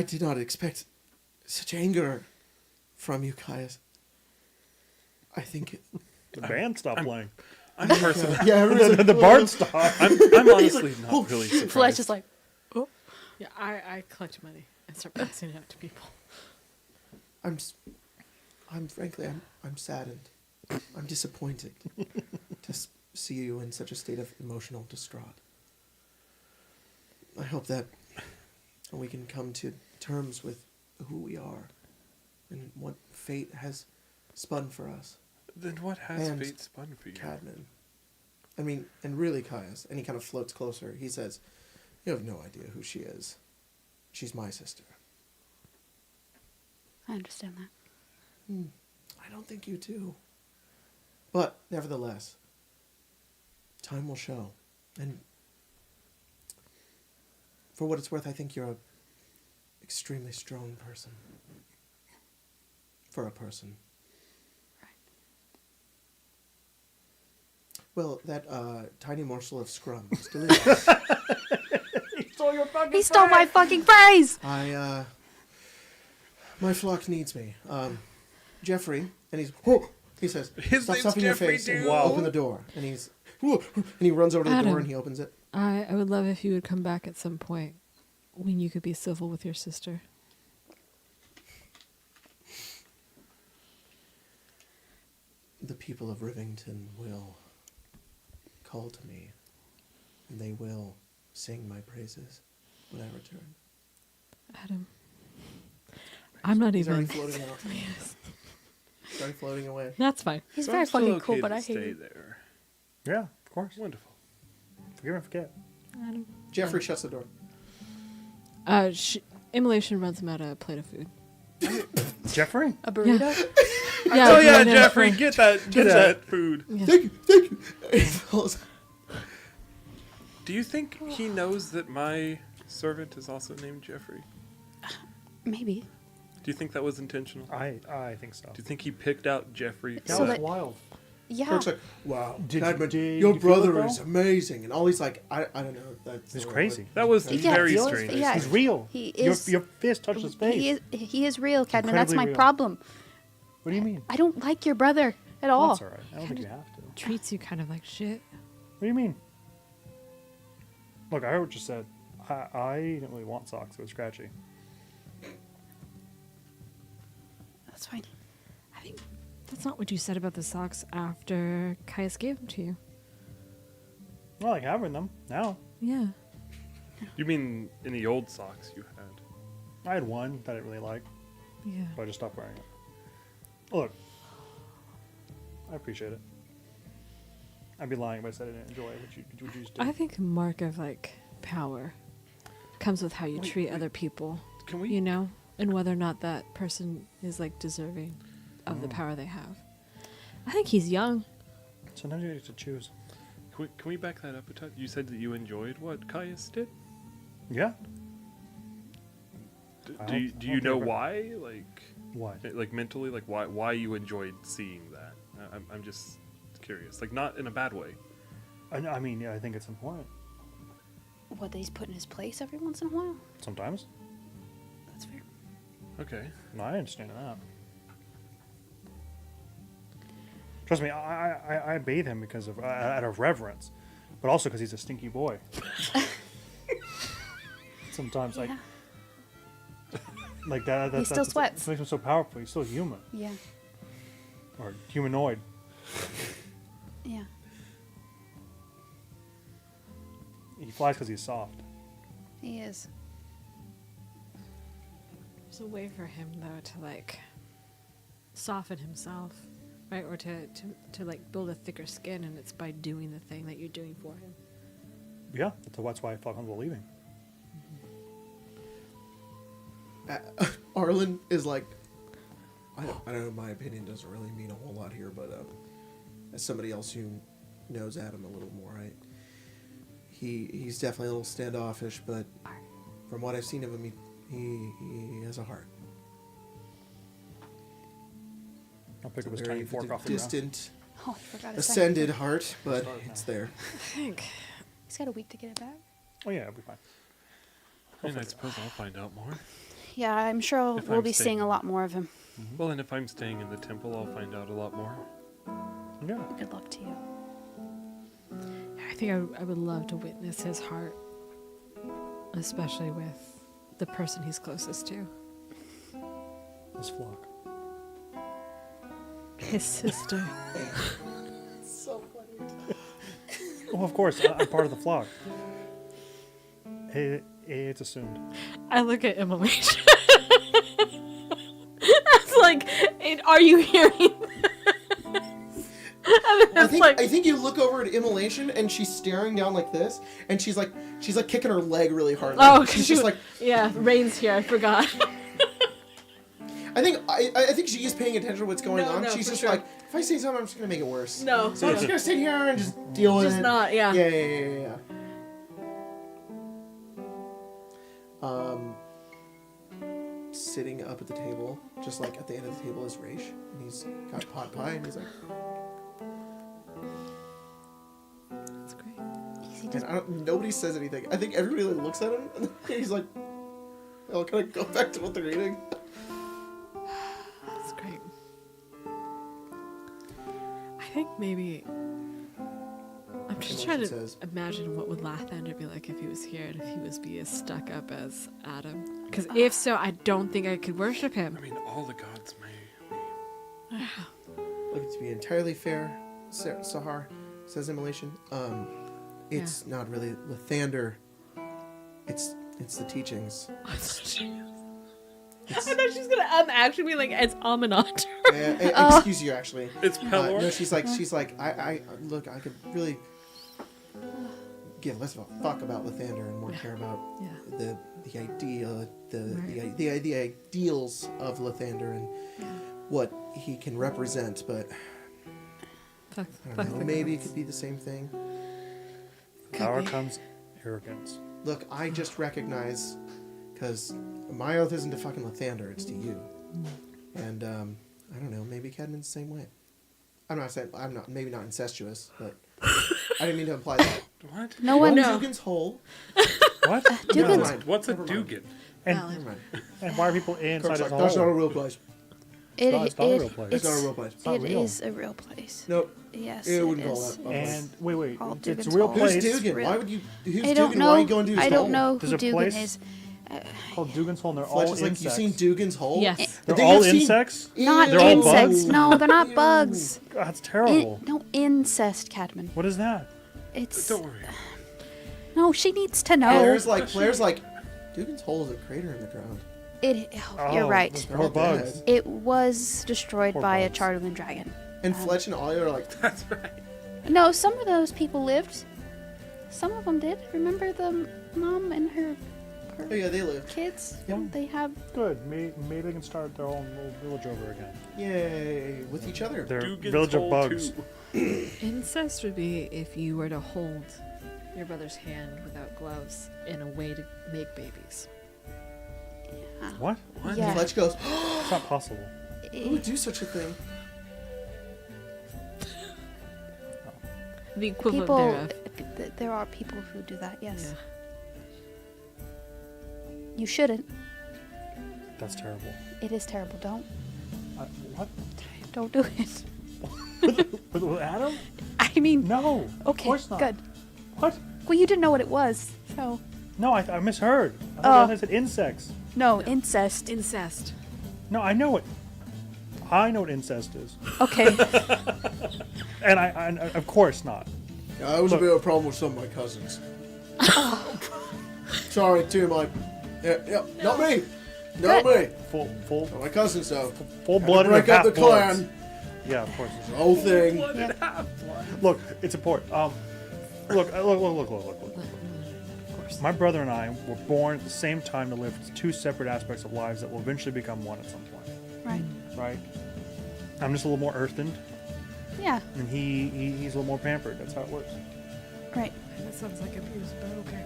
did not expect such anger from you, Caius. I think The band stopped playing. I'm personally, yeah, everyone's like, The bard stopped. I'm honestly "Oh, not really shit." Fletch surprised. is like, Yeah, I collect money and start passing it out to people. I'm frankly, I'm saddened. I'm disappointed to see you in such a state of emotional distraught. I hope that we can come to terms with who we are and what fate has spun for us. Then what has And fate spun for you? Cadman. I mean, and really, Caius. And he kind of floats closer. He says, you have no idea who she is. She's my sister. I understand that. I don't think you do. But, nevertheless, time will show. And for what it's worth, I think you're a extremely strong person. For a person. Well, that tiny morsel of scrum is delicious. He stole my fucking phrase! My flock needs me. Jeffrey, and he says, His stop name's stuffing your Jeffrey, face and dude. open the door. And he runs over to the door Adam. and he opens it. I would love if you would come back at some point when you could be civil with your sister. The people of Rivington will call to me, and they will sing my praises when I return. Adam. I'm not He's already even. floating out. He's already floating away. That's fine. He's So very I'm still fucking okay cool, to but I hate stay him. there. Yeah, of course. Wonderful. Forgive and forget. Adam. Jeffrey shuts the door. Immolation runs him out a plate of food. Jeffrey? A burrito? Yeah, Oh yeah, no, Jeffrey, no. get that food. Yeah. Thank you. He falls. Do you think he knows that my servant is also named Jeffrey? Maybe. Do you think that was intentional? I think so. Do you think he picked out Jeffrey? That So was that- wild. Yeah. Kirk's like, wow, Did- Cadman, did your you feel it, brother though? is amazing. And all he's like, I don't know. That's It's crazy. That was Yeah, very feel it? strange. Yeah. He's real. He is- Your fist touched his face. He is real, Cadman. That's Incredibly my real. problem. What do you mean? I don't like your brother at all. That's all right. I don't think you have to. What Treats you kind of like shit. do you mean? Look, I heard what you said. I didn't really want socks. It was scratchy. That's fine. I think That's not what you said about the socks after Caius gave them to you. I like having them now. Yeah. You mean in the old socks you had? I had one that I didn't really like, Yeah. but I just stopped wearing it. Look, I appreciate it. I'd be lying if I said I didn't enjoy it. What you just did. I think a mark of like power comes with how you treat other people. Can we? You know, and whether or not that person is like deserving of the power they have. I think he's young. Sometimes you get to choose. Can we back that up a touch? You said that you enjoyed what Caius did. Yeah. I Do don't you know think why? Like Why? like mentally, like why you enjoyed seeing that? I'm just curious. Like not in a bad way. I mean, yeah, I think it's important. What, that he's put in his place every once in a while? Sometimes. That's fair. Okay. No, I understand that. Trust me, I bathe him because of out of reverence, but also because he's a stinky boy. Sometimes, Yeah. like that. He still sweats. That makes him so powerful. He's still human Yeah. or humanoid. Yeah. He flies because he's soft. He is. There's a way for him though to like soften himself, right? Or to like build a thicker skin, and it's by doing the thing that you're doing for him. Yeah, that's why I felt comfortable leaving. Arlen is like, I don't know. My opinion doesn't really mean a whole lot here, but as somebody else who knows Adam a little more, he's definitely a little standoffish. But from what I've seen of him, he has a heart. I'll pick up his It's a tiny very fork off the ground. distant, Oh, I forgot his ascended heart, but Start now. it's there. I think. He's got a week to get it back. Oh yeah, it'll be fine. And I suppose I'll find out more. Yeah, I'm sure If we'll I'm be staying. seeing a lot more of him. Well, and if I'm staying in the temple, I'll find out a lot more. Yeah. Good luck to you. I think I would love to witness his heart, especially with the person he's closest to, This flock. his sister. So funny. Oh, of course, I'm part of the flock. It's assumed. I look at immolation. It's like, are you hearing? I think you look over at Immolation and she's staring down like this, and she's like kicking her leg really hard. Like, Oh, she's just like, yeah, Rain's here. I forgot. I think she is paying attention to what's going on. No, She's for just sure. like, if I say something, I'm just gonna make it worse. No, So I'm just gonna sit here and just deal with just it. not. Yeah. Yeah. Sitting up at the table, just like at the end of the table is Raish, and he's got pot pie, and he's like, That's great. Easy and nobody says anything. I think everybody like, looks at him, and he's like, "I'll kind of go back to what they're eating." That's great. I think maybe. I'm just trying to Says. imagine what would Lathander be like if he was here and if he was be as stuck up as Adam. Because if so, I don't think I could worship him. I mean, all the gods may. Look, to be entirely fair, Sahar, says Immolation. It's not really Lathander. It's the teachings. I thought she was gonna actually be like, it's Amanat. Excuse you, actually. It's Pelor. No, she's like, I look, I could really give less of a fuck about Lathander and more care about Yeah. the idea, Right. the ideals of Lathander and what he can represent. But Fuck, I fuck don't know, the maybe it gods. could be the same thing. Power be. comes arrogance. Look, I just recognize, because my oath isn't to fucking Lathander, it's to you. And I don't know, maybe Cadman's the same way. I'm not maybe not incestuous, but I didn't mean to imply that. What? No one. Well, Dugan's hole. What? Dugan's- Never mind. What's a Never mind. Dugan? And, Valid. Never mind. and why are people inside Kirk's his like, that's not a hole? real place. It, It's not a real place. It's not a real place. not It real. is a real place. Nope. Yes, It it wouldn't call is. that. And wait, Called it's a Dugan's real Hole. Who's place Dugan? real. Why would you? Who's I don't Dugan? know. Why are you going to his I hole? don't know There's who a Dugan place- is. called Dugan's Hole, and they're Fletch all is like, insects. you've seen Dugan's hole? Yes. They're They all have seen- insects? Not They're all insects. bugs? No, they're not bugs. God, that's terrible. No, incest, Cadman. What is that? It's Don't worry. no. She needs to know. Blair's like, Dugan's hole is a crater in the ground. You're Oh, right. They're Poor all bugs. dead. It was destroyed Poor by a bugs. Charterman dragon. And Fletch and Ollie are like, That's right. No, some of those people lived. Some of them did. Remember the mom and her oh yeah, they lived. kids? Yep. They have. Good. Maybe they can start their own little village over again. Yay, with each other. Their Dugan's village of hole bugs. too. Incest would be if you were to hold your brother's hand without gloves in a way to make babies. What? What? Yeah. Fletch goes, It's not possible. who would do such a thing? The equivalent People. thereof. There are people who do that. Yes. Yeah. You shouldn't. That's terrible. It is terrible. What? Don't do it. With Adam? I mean. No. Of Okay. course not. Good. What? Well, you didn't know what it was, so No, I misheard. I Oh. thought I said insects. no incest. Incest. No, I know it. I know what incest is. Okay. And I of course not. I was Look. a bit of a problem with some of my cousins. Sorry, two of my. Yeah, not me. Not me. Full Not my cousins, though. full Had to blooded break up the clan. Yeah, of course. The whole thing. Look, it's important. Look. Of course. My brother and I were born at the same time to live two separate aspects of lives that will eventually become one at some point. Right. Right? I'm just a little more earthened, Yeah. and he's a little more pampered. That's how it works. Right. That sounds like abuse, but okay.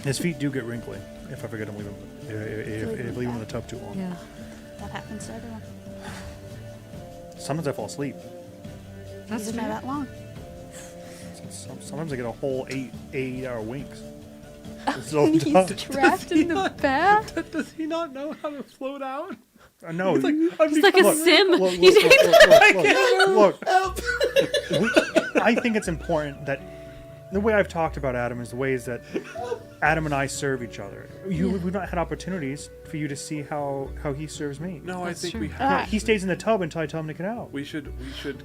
His feet do get wrinkly if I forget to leave him. If I leave him in the tub too long. Yeah. That happens to everyone. Sometimes I fall asleep. That's Even not fair. that long. Sometimes I get a whole 8-hour winks. So He's trapped in the bath. Does he not know how to float out? no, He's like, I'm It's like a Look, sim. look, You look, I think it's important that the way I've talked about Adam is the ways that Adam and I serve each other. We've not had opportunities for you to see how he serves me. No, That's I think true. we No, have. he stays in the tub until I tell him to get out. We should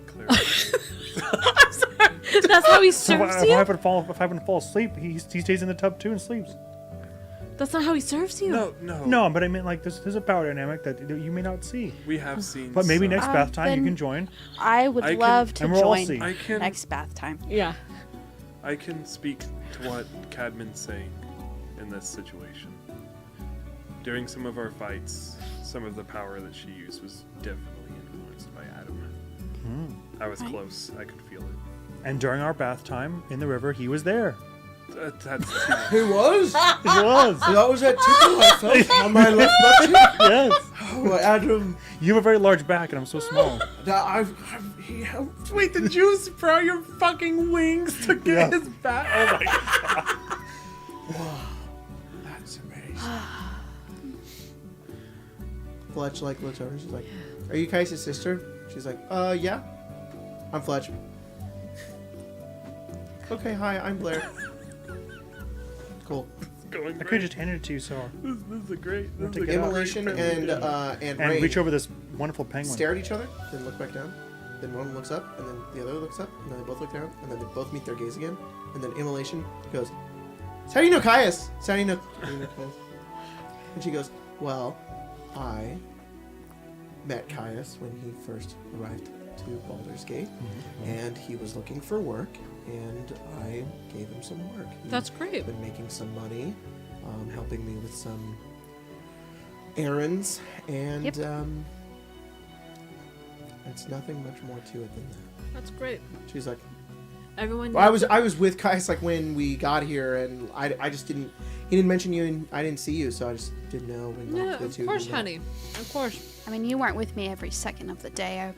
clarify. That's how he So if serves I you? happen to fall asleep, he stays in the tub too and sleeps. That's not how he serves you? No. No, but I mean, like, there's a power dynamic that you may not see. We have seen. But maybe some- next bath time you then- can join. I would I can- love to and we'll all join see. I can. next bath time. Yeah. I can speak to what Cadman's saying in this situation. During some of our fights, some of the power that she used was definitely influenced by Adam. I was Right. close. I could feel it. And during our bath time in the river, he was there. That's He was? He was. That was that tickle I felt on my left butt cheek. Yes. Oh, Adam. You have a very large back, and I'm so small. He helped. Wait, did you sprout your fucking wings to get Yeah. his back? Oh my god. That's amazing. Fletch like looks over. She's like, "Are you Kai's sister?" She's like, yeah. I'm Fletch." Okay, hi, I'm Blair. Cool. Going I could great. just hand it to you, so This is a great. This is a Take great it out. Immolation and and Ray reach over this wonderful penguin. stare at each other, then look back down. Then one looks up, and then the other looks up, and then they both look down, and then they both meet their gaze again. And then Immolation goes, "So how do you know Caius? So how do you know Caius?" And she goes, "Well, I met Caius when he first arrived to Baldur's Gate, and he was looking for work, and I gave him some work. He That's great. been making some money, helping me with some errands, and Yep. it's nothing much more to it than that." That's great. She's like, Everyone. well, I was with Caius like when we got here, and I just didn't. He didn't mention you, and I didn't see you, so I just didn't know when No, like, the of two course, met. honey. Of course. I mean, you weren't with me every second of the day.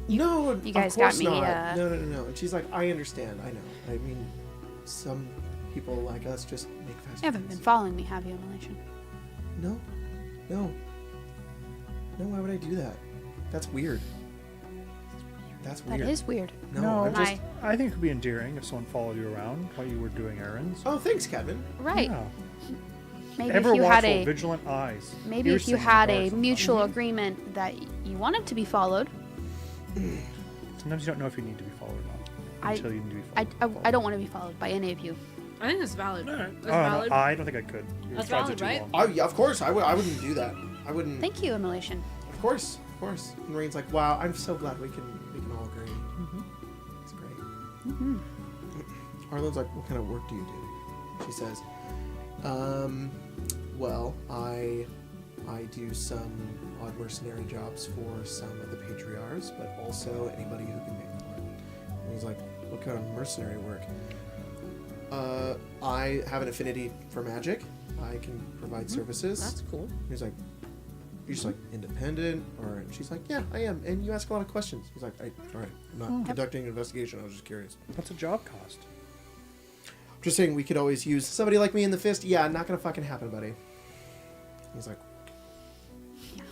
No, You guys of course got me, not. No. And she's like, I understand. I know. I mean, some people like us just make fast. You haven't been friends. following me, have you, Immolation? No. Why would I do that? That's weird. That's That weird. is weird. No, I'm just. I think it could be endearing if someone followed you around while you were doing errands. Oh, thanks, Kevin. Right. Yeah. Maybe Ever if you had watchful, a vigilant eyes. maybe Here's if you things had about a it. mutual agreement that you wanted to be followed. Sometimes you don't know if you need to be followed or not until you need to be followed. I don't want to be followed by any of you. I think that's valid. All right. That's Oh, valid. no, I don't think I could. Your That's strides valid, are too right? long. Yeah, of course, I wouldn't do that. I wouldn't. Thank you, Immolation. Of course. And Rain's like, wow, I'm so glad we can all agree. It's great. Arlen's like, what kind of work do you do? She says, well, I do some odd mercenary jobs for some of the patriarchs, but also anybody who can make them work. And he's like, what kind of mercenary work? I have an affinity for magic. I can provide services. That's cool. He's like, you're just like independent, or she's like, yeah, I am, and you ask a lot of questions. He's like, all right, I'm not conducting an investigation. I was just curious. What's a job cost? Just saying, we could always use somebody like me in the fist. Yeah, not gonna fucking happen, buddy. He's like,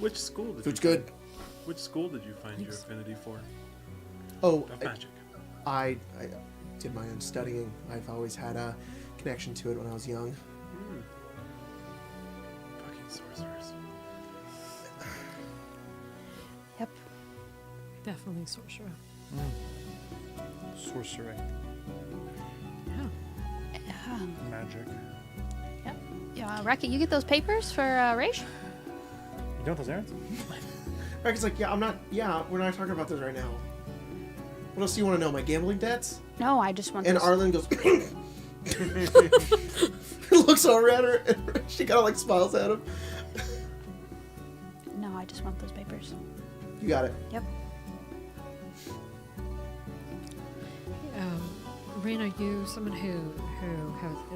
Which school did food's you good. Which school did you find your affinity for? Oh, Of magic. I did my own studying. I've always had a connection to it when I was young. Fucking sorcerers. Yep. Definitely sorcerer. Sorcery. Yeah. Magic. Yep. Yeah, Racket, you get those papers for Raish? You done with those errands? Racky's like, yeah, we're not talking about this right now. What else do you want to know? My gambling debts? No, I just want And those. Arlen goes, looks over at her, and she kind of like smiles at him. No, I just want those papers. You got it. Yep. Rain, are you someone who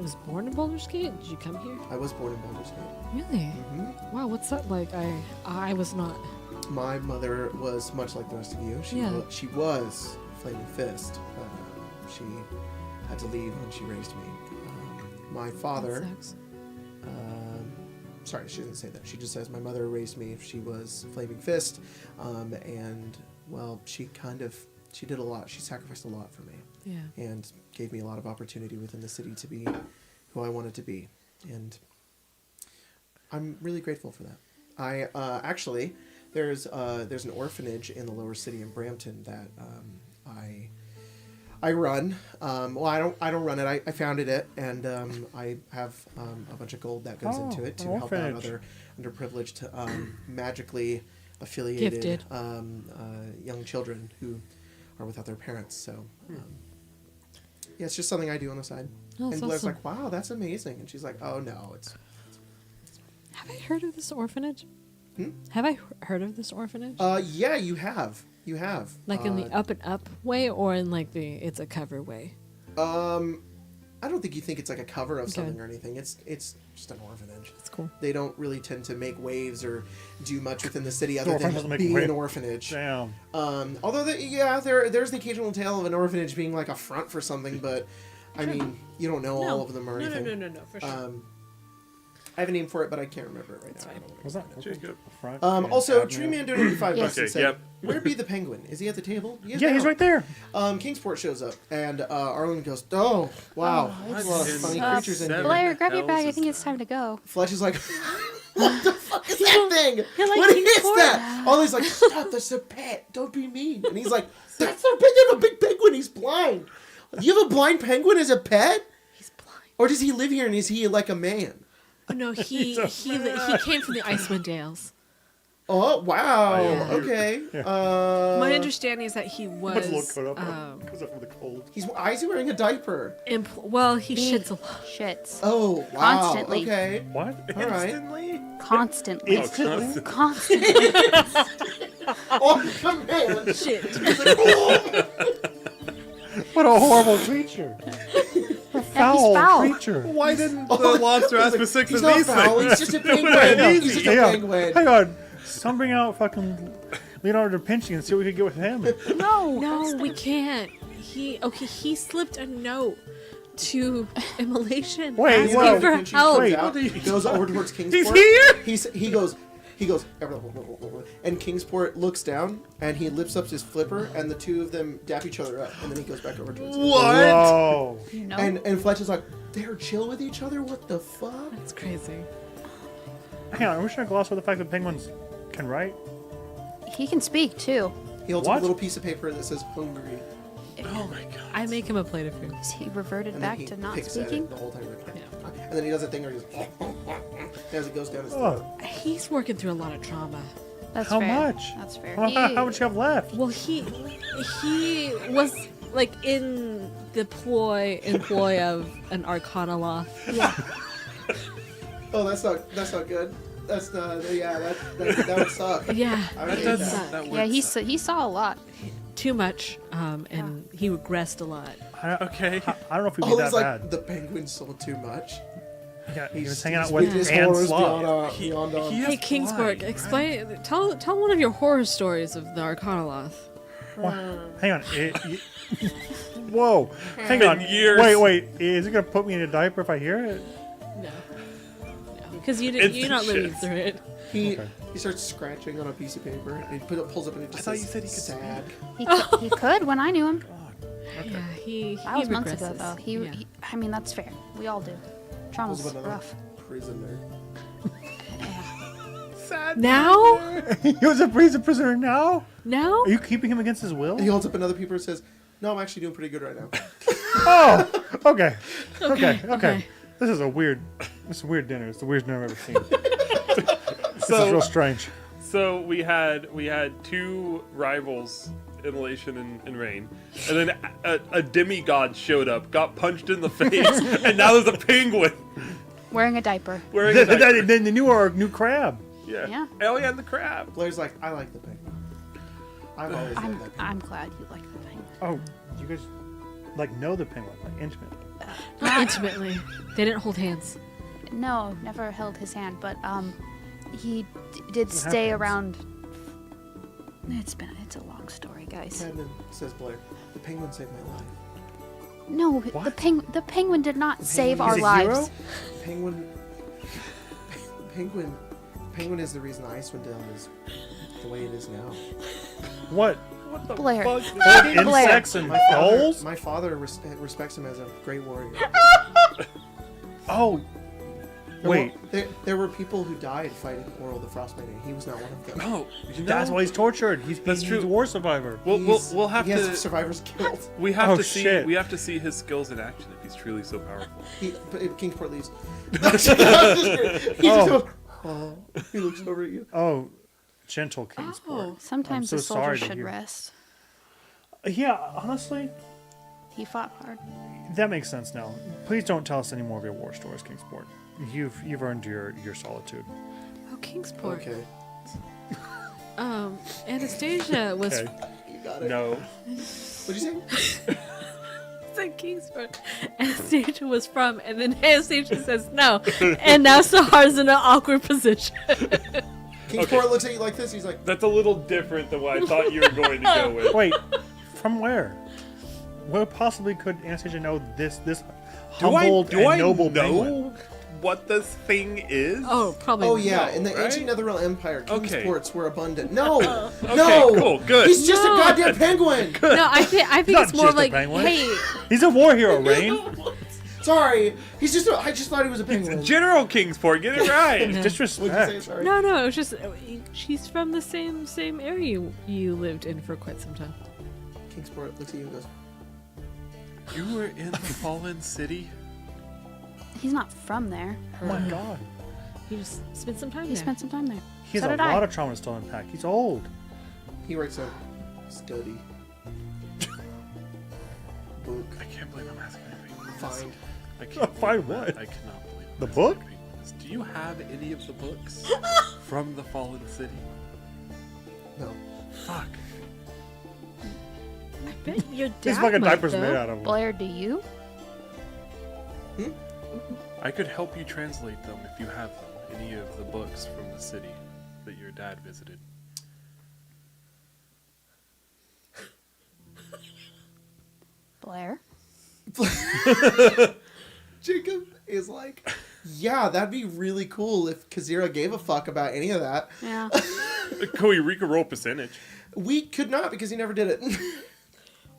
was born in Baldur's Gate? Did you come here? I was born in Baldur's Gate. Really? Mm-hmm. Wow, what's that like? I was not. My mother was much like the rest of you. She was Flaming Fist, but she had to leave when she raised me. My father. That sucks. Sorry, she doesn't say that. She just says my mother raised me. She was Flaming Fist, and well, she did a lot. She sacrificed a lot for me, Yeah. and gave me a lot of opportunity within the city to be who I wanted to be, and I'm really grateful for that. I actually, there's an orphanage in the lower city in Brampton that I run. Well, I don't run it. I founded it, and I have a bunch of gold that goes into it to an help out orphanage. other underprivileged, magically affiliated Gifted. young children who are without their parents. So, yeah, it's just something I do on the side. Oh, And that's Blair's awesome. like, "Wow, that's amazing," and she's like, "Oh no, it's." Have I heard of this orphanage? Hmm? Have I heard of this orphanage? Yeah, you have. You have. Like in the up and up way, or in like the it's a cover way? I don't think you think it's like a cover of Okay. something or anything. It's just an orphanage. That's cool. They don't really tend to make waves or do much within the city other orphanage than doesn't make being wave. an orphanage. Damn. Although there's the occasional tale of an orphanage being like a front for something, but I mean, you don't know all of them or anything. No, for sure. I have a name for it, but I can't remember it right now. fine. I don't know what Was it that is. Jacob. front? Also, and Tree admin? Man donated $5 Yes. and Okay, said, yep. "Where be the penguin? Is he at the table?" Yeah, he's right there. Kingsport shows up, and Arlen goes, "Oh, wow, Oh, there's a lot of it's- funny Uh, creatures in seven. here." Blair, grab your hell bag. I is think this it's time to go. Fletch is like, "What the fuck is that thing? You're like What is Kingsport that?" now. Ollie's like, "Stop, that's a pet. Don't be mean." And he's like, "That's their pet. They have a big penguin. He's blind. You have a blind penguin as a pet? He's blind. Or does he live here and is he like a man?" Oh no, he came from the Icewind Dales. Oh, wow. Yeah. Okay. My understanding is that he Puts a little was coat up. Goes up for the cold. Why is he wearing a diaper? well, he shits a lot. Shits. Oh, wow. Constantly. Okay. What? All right. Instantly? Constantly. Oh, constant. Constantly. Oh, command. Shit. What a horrible creature. A foul, foul. creature. Why didn't the lobster ask for six He's of not these foul. things? He's just a penguin. He's just a Hang on. penguin. Hang on. Some bring out fucking Leonardo da Vinci and see what we could get with him. No, we can't. He slipped a note to Immolation. Wait, asking whoa. for Pinch help. Wait. comes out, he goes over towards Kingsport. He's here? He goes, He goes, and Kingsport looks down, and he lifts up his flipper, and the two of them dap each other up, and then he goes back over towards him. Whoa. You know? And Fletch is like, they're chill with each other? What the fuck? That's crazy. Hang on, are we trying to gloss over the fact that penguins can write? He can speak too. He holds up What? a little piece of paper that says hungry. Oh my god. I make him a plate of food. Is he reverted And then back he to not picks at speaking? it the whole time. Like, Yeah. And then he does a thing where he goes, as it goes down his throat. Oh, He's working through a lot of trauma. That's how fair. much? That's fair. How much you have left? Well, he was like in the employ of an Arcanoloth. Yeah. Oh, that's not good. That's not. Yeah, that would suck. Yeah, I would hate That's, that. that Yeah, works. he saw a lot. too much, and he regressed a lot. Okay. I don't know if he'd be Oh, that he's like bad. the penguin sold too much. Yeah, he was He's- hanging out he's with witnessed Anne horrors Slot. beyond, he Hey, has Kingsport, blind, explain. Tell one of your horror stories of the Arcanoloth. Hang on. Whoa. Hang Been on. years. Wait. Is it going to put me in a diaper if I hear it? No, because you're Instant not living shits. through it. He Okay. he starts scratching on a piece of paper and he pulls up and it just I thought says, you said he could sad. He could when I knew him. Yeah, he That was months ago, regresses. though. Yeah. I mean, that's fair. We all do. Trauma's Pulls up another rough. prisoner. Yeah. Now? He's a prisoner now? Now? Are you keeping him against his will? And he holds up another paper and says, "No, I'm actually doing pretty good right now." Oh, okay. Okay. This is a weird dinner. It's the weirdest dinner I've ever seen. This is So, real strange. so we had two rivals, Immolation and Rain, and then a demigod showed up, got punched in the face, and now there's a penguin Wearing a diaper. wearing a diaper. Then the new crab. Yeah. Ellie and the crab. Blair's like, "I like the penguin. I've always liked that penguin." I'm glad you like the thing. Oh, you guys know the penguin, intimately. Not intimately. They didn't hold hands. No, never held his hand, but he did stay happens? around. It's a long story, guys. Cadman, says Blair, "The penguin saved my life. No, What? the penguin did not save penguin our is a lives. hero? Penguin is the reason Icewind is the way it is now. What? What the Blair. fuck? Insects and owls? My father respects him as a great warrior. Oh, wait. There were people who died fighting Oral the Frostbite, and he was not one of them. No, That's why he's tortured. He's That's he's true. a war survivor. We'll have he has to survivors killed. we have Oh, to see shit. we have to see his skills in action if he's truly so powerful. But Kingsport leaves. He just goes, "Oh." He looks over at you. Oh, gentle Kingsport. Sometimes so the sorry soldier to should hear. rest. Yeah, honestly, He fought hard. that makes sense now. Please don't tell us any more of your war stories, Kingsport. You've earned your solitude. Oh, Kingsport. Okay, Anastasia was Okay. you got it. No. What'd you say? said Kingsport. Anastasia was from, and then Anastasia says no, and now Sahar's in an awkward position. Kingsport looks at you like this. He's like, That's a little different than what I thought you were going to go with. Wait, from where? Where possibly could Anastasia know this Do humbled I and noble know penguin? what this thing is? Oh, probably. "Oh yeah, No, in the right? ancient Netherrealm Empire, Okay. Kingsports were abundant." No, Okay, no, cool, good. He's just No. a goddamn penguin. No, I think Not it's more just a like, penguin. hey, He's a war hero, Rain. Sorry, he's just. I just thought he was a penguin. General Kingsport, get it right. What'd you say? Disrespect. Sorry. no, it was just she's from the same area you lived in for quite some time. Kingsport looks at you and goes, You were in the fallen city? He's not from there. Oh my god. You just spent some time He there. spent some time there. He has So a did I. lot of trauma still unpacked. He's old. he writes a study book. I can't believe I'm asking anything. Find. I can't Find believe what? I cannot believe I'm The asking book? anything. Do you have any of the books from the fallen city? No. Fuck. I bet your dad These fucking might, diapers though. made out of them. Blair, do you? I could help you translate them if you have them. Any of the books from the city that your dad visited. Blair? Jacob is like, yeah, that'd be really cool if Kazira gave a fuck about any of that. Yeah. Could we roll percentage? We could not because he never did it.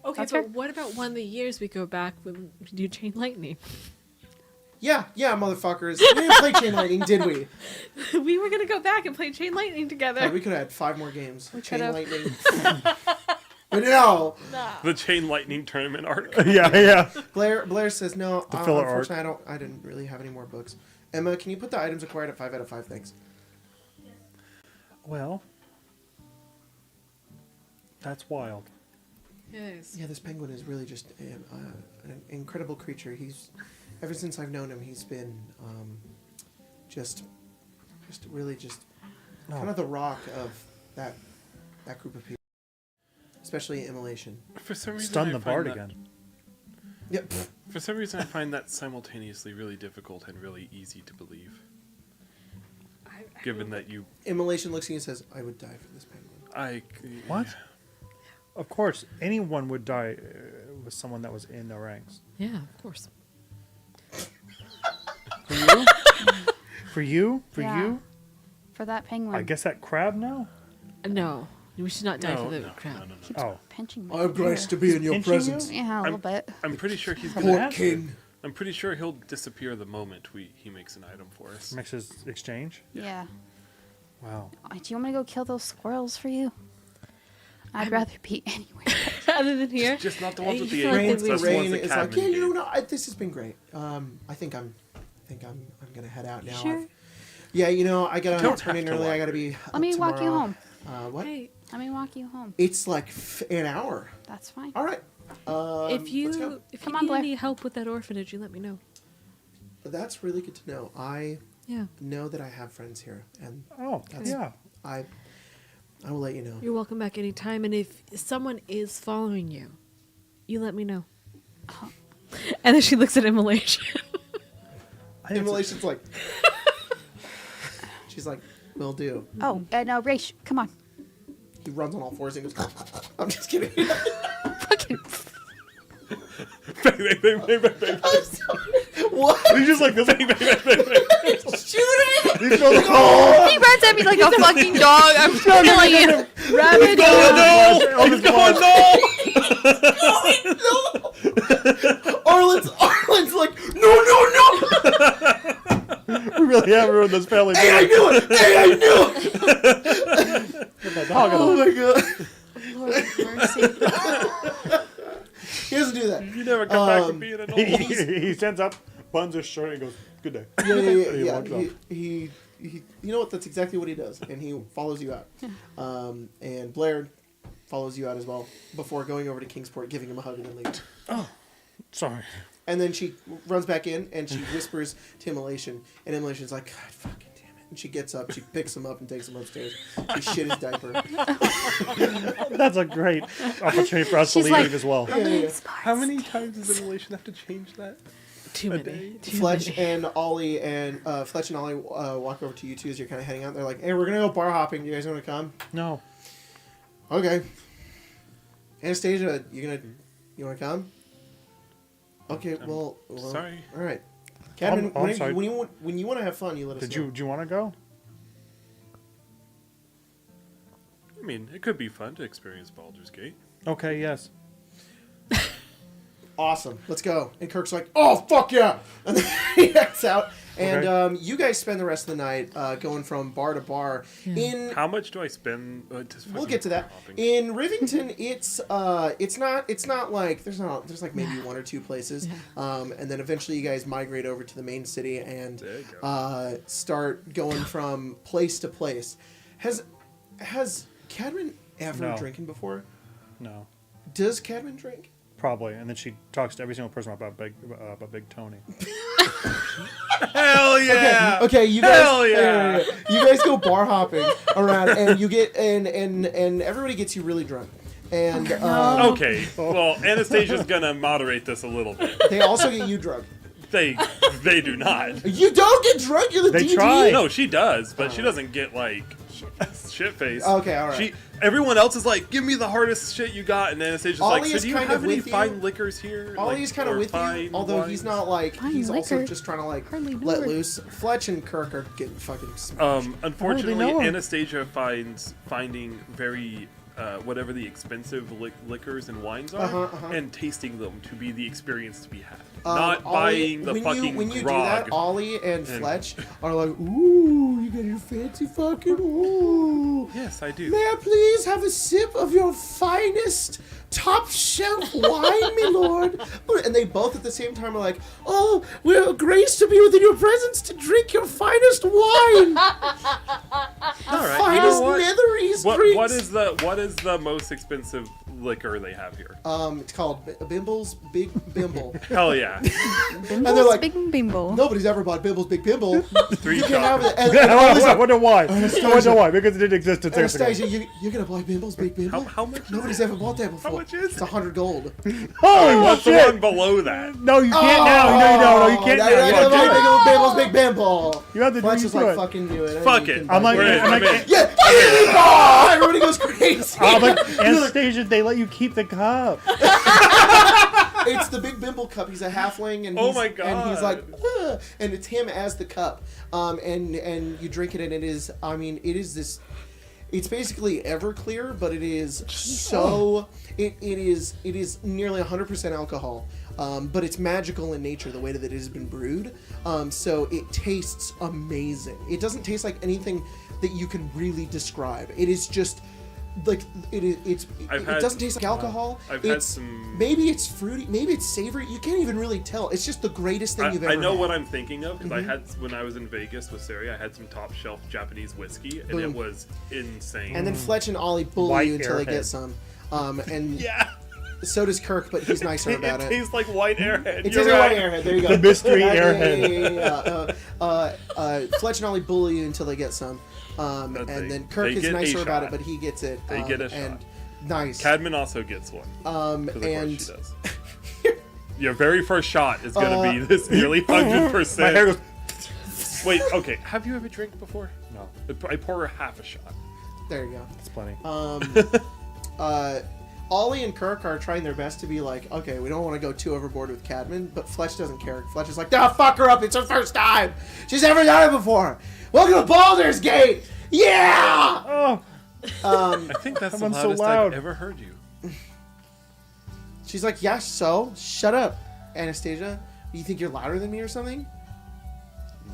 Okay, That's but fair. what about one of the years we go back when we do Chain Lightning? yeah, motherfuckers. We didn't play Chain Lightning, did we? We were gonna go back and play Chain Lightning together. God, we could have had 5 more games. Chain could've. Lightning. But no. The Chain Lightning tournament arc. yeah. Blair says no. filler arc. Unfortunately, I didn't really have any more books. Emma, can you put the items acquired at 5 out of 5? Thanks. Well, that's wild. Yes. Yeah, this penguin is really just an incredible creature. Ever since I've known him, he's been just really kind of the rock of that group of people, especially Immolation. For some reason, Stun I the find bard that- again. Yep. For some reason, I find that simultaneously really difficult and really easy to believe. Given that you, Immolation looks at you and says, "I would die for this penguin." What? Of course, anyone would die with someone that was in the ranks. Yeah, of course. For you? For you? For Yeah. you? For that penguin. I guess that crab now? No, we should not die No, for the no, crowd. no, no, no. Keeps Oh. pinching me. I'm blessed to be in your Pinching you? presence, Yeah, a little bit. I'm pretty sure he's Court gonna. Court King. I'm pretty sure he'll disappear the moment he makes an item for us. Mixes exchange? Yeah. Wow. Do you want me to go kill those squirrels for you? I'd rather be anywhere. Other than here, Just not the ones with You the feel like acorns. they'd That's be- the ones Rain that is like, Cadman yeah, gave. this has been great. I think I'm gonna head out now. Sure. Yeah, I gotta Don't turn have in to early. walk. I gotta be. Let me walk you home. What? hey, Let me walk you home. It's like an hour. That's fine. All right. if let's you go. Come need on, Blair. any help with that orphanage, you let me know. That's really good to know. I Yeah, know that I have friends here, and Oh, That's- yeah. I will let you know. you're welcome back anytime. And if someone is following you, you let me know. And then she looks at Immolation. I think it's Immolation's like, she's like, will do. Oh, no, Raish, come on. He runs on all fours and goes, I'm just kidding. Fucking. Bang, bang, bang, bang, bang, bang. I'm sorry. What? He's just like this. Bang, bang, bang, bang, bang. Shoot it! He's going, oh! He runs at me like a fucking dog. I'm killing you. Rabbit! No! He's going no! Arlen's like, no! We really have ruined this family. Hey, I knew it! Hey, I knew it! Get that dog out Oh of my god. Lord mercy. He doesn't do that. You never come back from being an the old. He stands up, buns his shirt, and goes, good day. Yeah, And he yeah. walks off. He, you know what? That's exactly what he does, and he follows you out. And Blair follows you out as well before going over to Kingsport, giving him a hug, and then leaving. Sorry. And then she runs back in and she whispers to Immolation, and Immolation's like, God fucking damn it. And she gets up, she picks him up and takes him upstairs. She shit his diaper. That's a great opportunity for us to She's leave like- as well. Yeah. How many times does Immolation have to change that? Too A many. day? Too Fletch many. and Ollie walk over to you two as you're kind of heading out. They're like, hey, we're going to go bar hopping. Do you guys want to come? No. Okay. Anastasia, you want to come? Okay, well, sorry. All right. Cadman, I'm sorry. when you want to have fun, you let us know. Do you want to go? I mean, it could be fun to experience Baldur's Gate. Okay, yes. Awesome. Let's go. And Kirk's like, oh, fuck yeah. And then he heads out. And Okay. you guys spend the rest of the night going from bar to bar. In How much do I spend? We'll get to that. In Rivington, it's not like there's like maybe one or two places, and then eventually you guys migrate over to the main city and There you go. start going from place to place. Has Cadman ever No. drinking before? No. Does Cadman drink? Probably. And then she talks to every single person about Big Tony. Hell yeah! Okay, you guys. Hell yeah! You guys go bar hopping around, and you get and everybody gets you really drunk, and Okay, well, Anastasia's gonna moderate this a little bit. they also get you drunk. They do not. You don't get drunk. You're the They DD. try. No, she does, but she doesn't get like shit face. Okay, all right. Everyone else is like, give me the hardest shit you got, and Anastasia's like, Ollie so is do you kind have of any with you. fine liquors here? Ollie's kind of or with you, fine although he's wines? not like Fine he's also liquor. just trying to like Hardly know let her. loose. Fletch and Kirk are getting fucking smashed. Unfortunately, know her. Anastasia finding very whatever the expensive liquors and wines are, and tasting them to be the experience to be had. Not Ollie, buying the when fucking when you grog. do that, Ollie and Fletch are like, ooh, you got your fancy fucking ooh. Yes, I do. May I please have a sip of your finest top shelf wine, my lord? And they both at the same time are like, oh, we're graced to be within your presence to drink your finest wine. All right, Finest you know what? Netherese drinks. What is the most expensive liquor they have here? It's called Bimble's Big Bimble. Hell yeah. And they're like, Big Bimbo. nobody's ever bought Bimble's Big Bimble. 3 You can have shots. it. And Ollie's I like, wonder why. I wonder why. Because it didn't exist in seconds ago. Anastasia, you're gonna buy Bimble's Big Bimble? How much is Nobody's it? ever bought that before. much is It's 100 gold. Holy What's the shit! one below that? No, you can't now. No, you can't Now now. you're You gonna gotta do it. buy Bimble's Big Bimble. You have to do Fletch it. is like, fucking do it. Fuck You it. can I'm buy like, We're in, I'm I'm like, in. yeah, oh, everybody goes crazy. I'm like, Anastasia, they let you keep the cup. It's the Big Bimble cup. He's a halfling, and Oh he's, my and he's like, God. and it's him as the cup. And you drink it, and it is. I mean, it is this. It's basically Everclear, but it is so. It is nearly 100% alcohol. But it's magical in nature, the way that it has been brewed. So it tastes amazing. It doesn't taste like anything that you can really describe. It is just like it doesn't taste like alcohol. I've had It's some- maybe it's fruity, maybe it's savory. You can't even really tell. It's just the greatest thing you've ever I know had. what I'm thinking of because I had when I was in Vegas with Sari, I had some top shelf Japanese whiskey, and it Boom. was insane. And then Fletch and Ollie bully White you until they Airhead. get some. And yeah, so does Kirk, but he's nicer about it it. tastes like white airhead. It You're tastes like right. White Airhead. There you go. The mystery Yeah, airhead. Fletch and Ollie bully you until they get some. And they- then Kirk they is get a nicer about it, shot. but he gets it. They get a and shot. Nice. Cadman also gets one. 'Cause of course And she does. Your very first shot is going to be this nearly 100%. My hair goes. Wait, okay. Have you ever drank before? No, I pour her half a shot. there you go. it's plenty. Ollie and Kirk are trying their best to be like, okay, we don't want to go too overboard with Cadman, but Fletch doesn't care. Fletch is like, nah, fuck her up. It's her first time. She's never done it before. Welcome to Baldur's Gate. Yeah. Oh, I think that's the Someone's so loudest loud. I've ever heard you. She's like, yeah, so shut up, Anastasia. You think you're louder than me or something?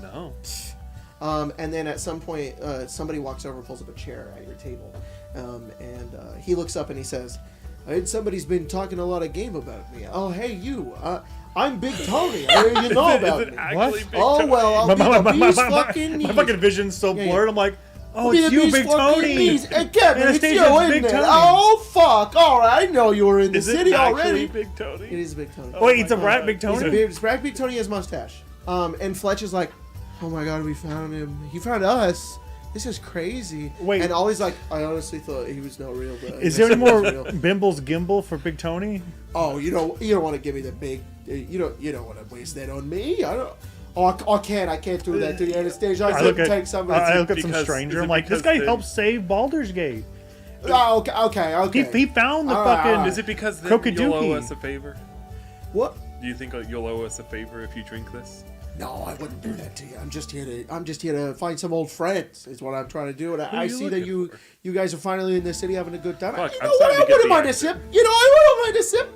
No. And then at some point, somebody walks over and pulls up a chair at your table. And he looks up and he says, I heard somebody's been talking a lot of game about me. Oh, hey, you. I'm Big Tony. I heard you know about Is it me. actually What? Big Oh, Tony? well, I'll be the beast fucking my fucking vision's so Yeah, yeah. blurred. I'm like, oh, Be it's the you, beast Big fucking Tony. beast. Hey, Kevin, it's Anastasia's you, isn't Big it? Tony. Oh, fuck. All right, I know you were in the Is city it actually already. Big Tony? It is Big Tony. Wait, it's a my rat, God. Big He's a Tony. beard. It's Brad Big Tony has mustache. And Fletch is like, oh my god, we found him. He found us. This is crazy. Wait. And Ollie's like, I honestly thought he was no real. But I Is guess there any he more was real." Bimble's Gimbal for Big Tony? Oh, you don't want to give me the big. You don't want to waste that on me. I don't. Oh, I can't do that to you, Anastasia. I look couldn't at, take somebody. I look at some Because- stranger. is it I'm like, this because guy they- helped save Baldur's Gate. Oh, okay. He found the All right, fucking. all right. Is it because then you'll owe Krokodookie. us a favor? What? Do you think you'll owe us a favor if you drink this? No, I wouldn't do that to you. I'm just here to find some old friends. Is what I'm trying to do. And are I you see that looking you guys are finally in the city having a good time. Fuck, You I'm know what? starting I to get wouldn't the mind a accent. sip. I wouldn't mind a sip.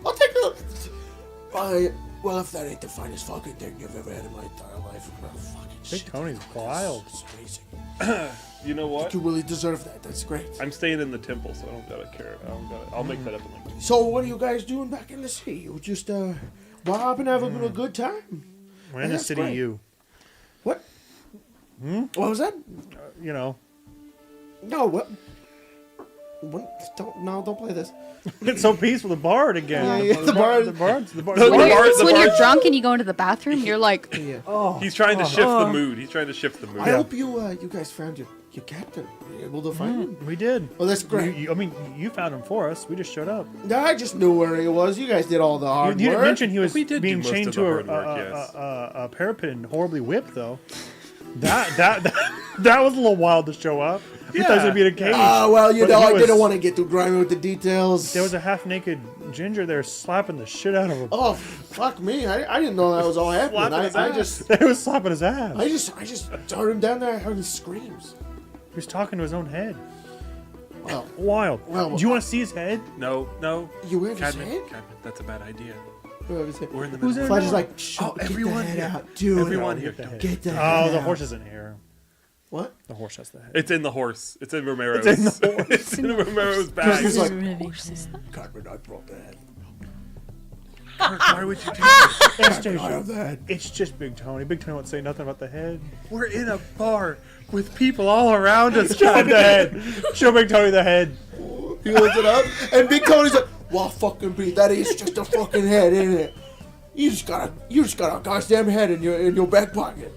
I'll take a. Well, if that ain't the finest fucking thing you've ever had in my entire life, well, fucking Big shit. Tony's wild. It's amazing. You know what? You really deserve that. That's great. I'm staying in the temple, so I don't gotta care. I'll make that up in like. So, what are you guys doing back in the city? You just bobbing, having a good time? We're in the That's city great. U. What? What was that? You know, No, what? Don't play this. it's so peaceful. The bard again. Yeah, the bard. The bard. The When, bar- you're, the when bar- you're drunk and you go into the bathroom, you're like, Yeah. Oh, He's trying to shift the mood. He's trying to shift the mood. I hope you guys found your captain. Were you able to find him? we did. Well, that's great. I mean, you found him for us. We just showed up. No, I just knew where he was. You guys did all the You hard didn't work. mention he was We did do being most chained of to the a, hard work, yes. a parapet and horribly whipped, though. That was a little wild to show up. He thought he was gonna be in a cage. Oh, well, you But know, he I was- didn't want to get too grimy with the details. There was a half-naked ginger there slapping the shit out of him. Oh, fuck me. I didn't know that was all happening. Slapping his I ass. just, He was slapping his ass. I just turned him down there. I heard his screams. He was talking to his own head. Well, Wild. Well, Do you want to see his head? No. you wear his Cadman, head? that's a bad idea. We're in We're in the Who's middle. in Fletch it is now? like, shh, Oh, get everyone the head here. out. Dude, Everyone No, here. get the head. get the Oh, head the out. horse isn't here. What? The horse has the head. It's in the horse. It's in Romero's. It's in the horse. It's in Romero's He's bag. like, Really Cartman, I brought the head. Why would you do that? Anastasia, I have the head. it's just Big Tony. Big Tony won't say nothing about the head. We're in a bar with people all around us. Show him the head. Show Big Tony the head. He holds it up, and Big Tony's like, well, fucking Pete, that is just a fucking head, ain't it? You just got a goddamn head in your back pocket.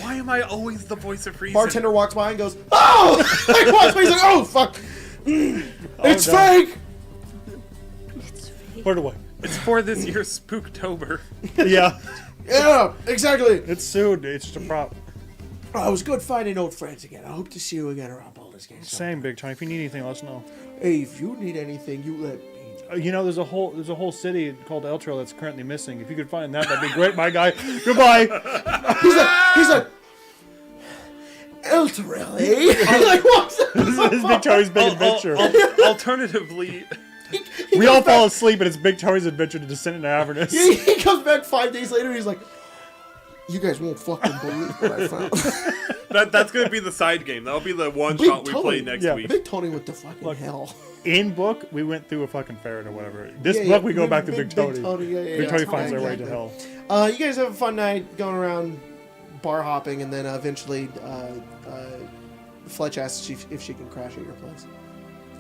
Why am I always the voice of reason? Bartender walks by and goes, oh! Like, walks by, he's like, oh, fuck. It's no. fake! Put it away. It's for this year's Spooktober. Yeah. Yeah, exactly. It's soon. It's just a prop. Oh, it was good finding old friends again. I hope to see you again around Baldur's Gate. Same, Big Tony. If you need anything, let us know. Hey, if you need anything, you let me know. You know, there's a whole city called Eltro that's currently missing. If you could find that, that'd be great, my guy. Goodbye. He's like, Elturel, eh? Like, walks This is Big Tony's big adventure. Alternatively, We all fall asleep, and it's Big Tony's adventure to descend into Avernus. He comes back 5 days later. He's like, "You guys won't fucking believe what I found." that's going to be the side game. That'll be the one Big shot we Tony. play next Yeah. week. Big Tony with the fucking Look. hell. In book, we went through a fucking ferret or whatever. This Yeah, book, yeah. we go back to Big Big Tony. yeah, Big Tony yeah. finds their way to Exactly. hell. You guys have a fun night going around bar hopping, and then eventually Fletch asks if she can crash at your place.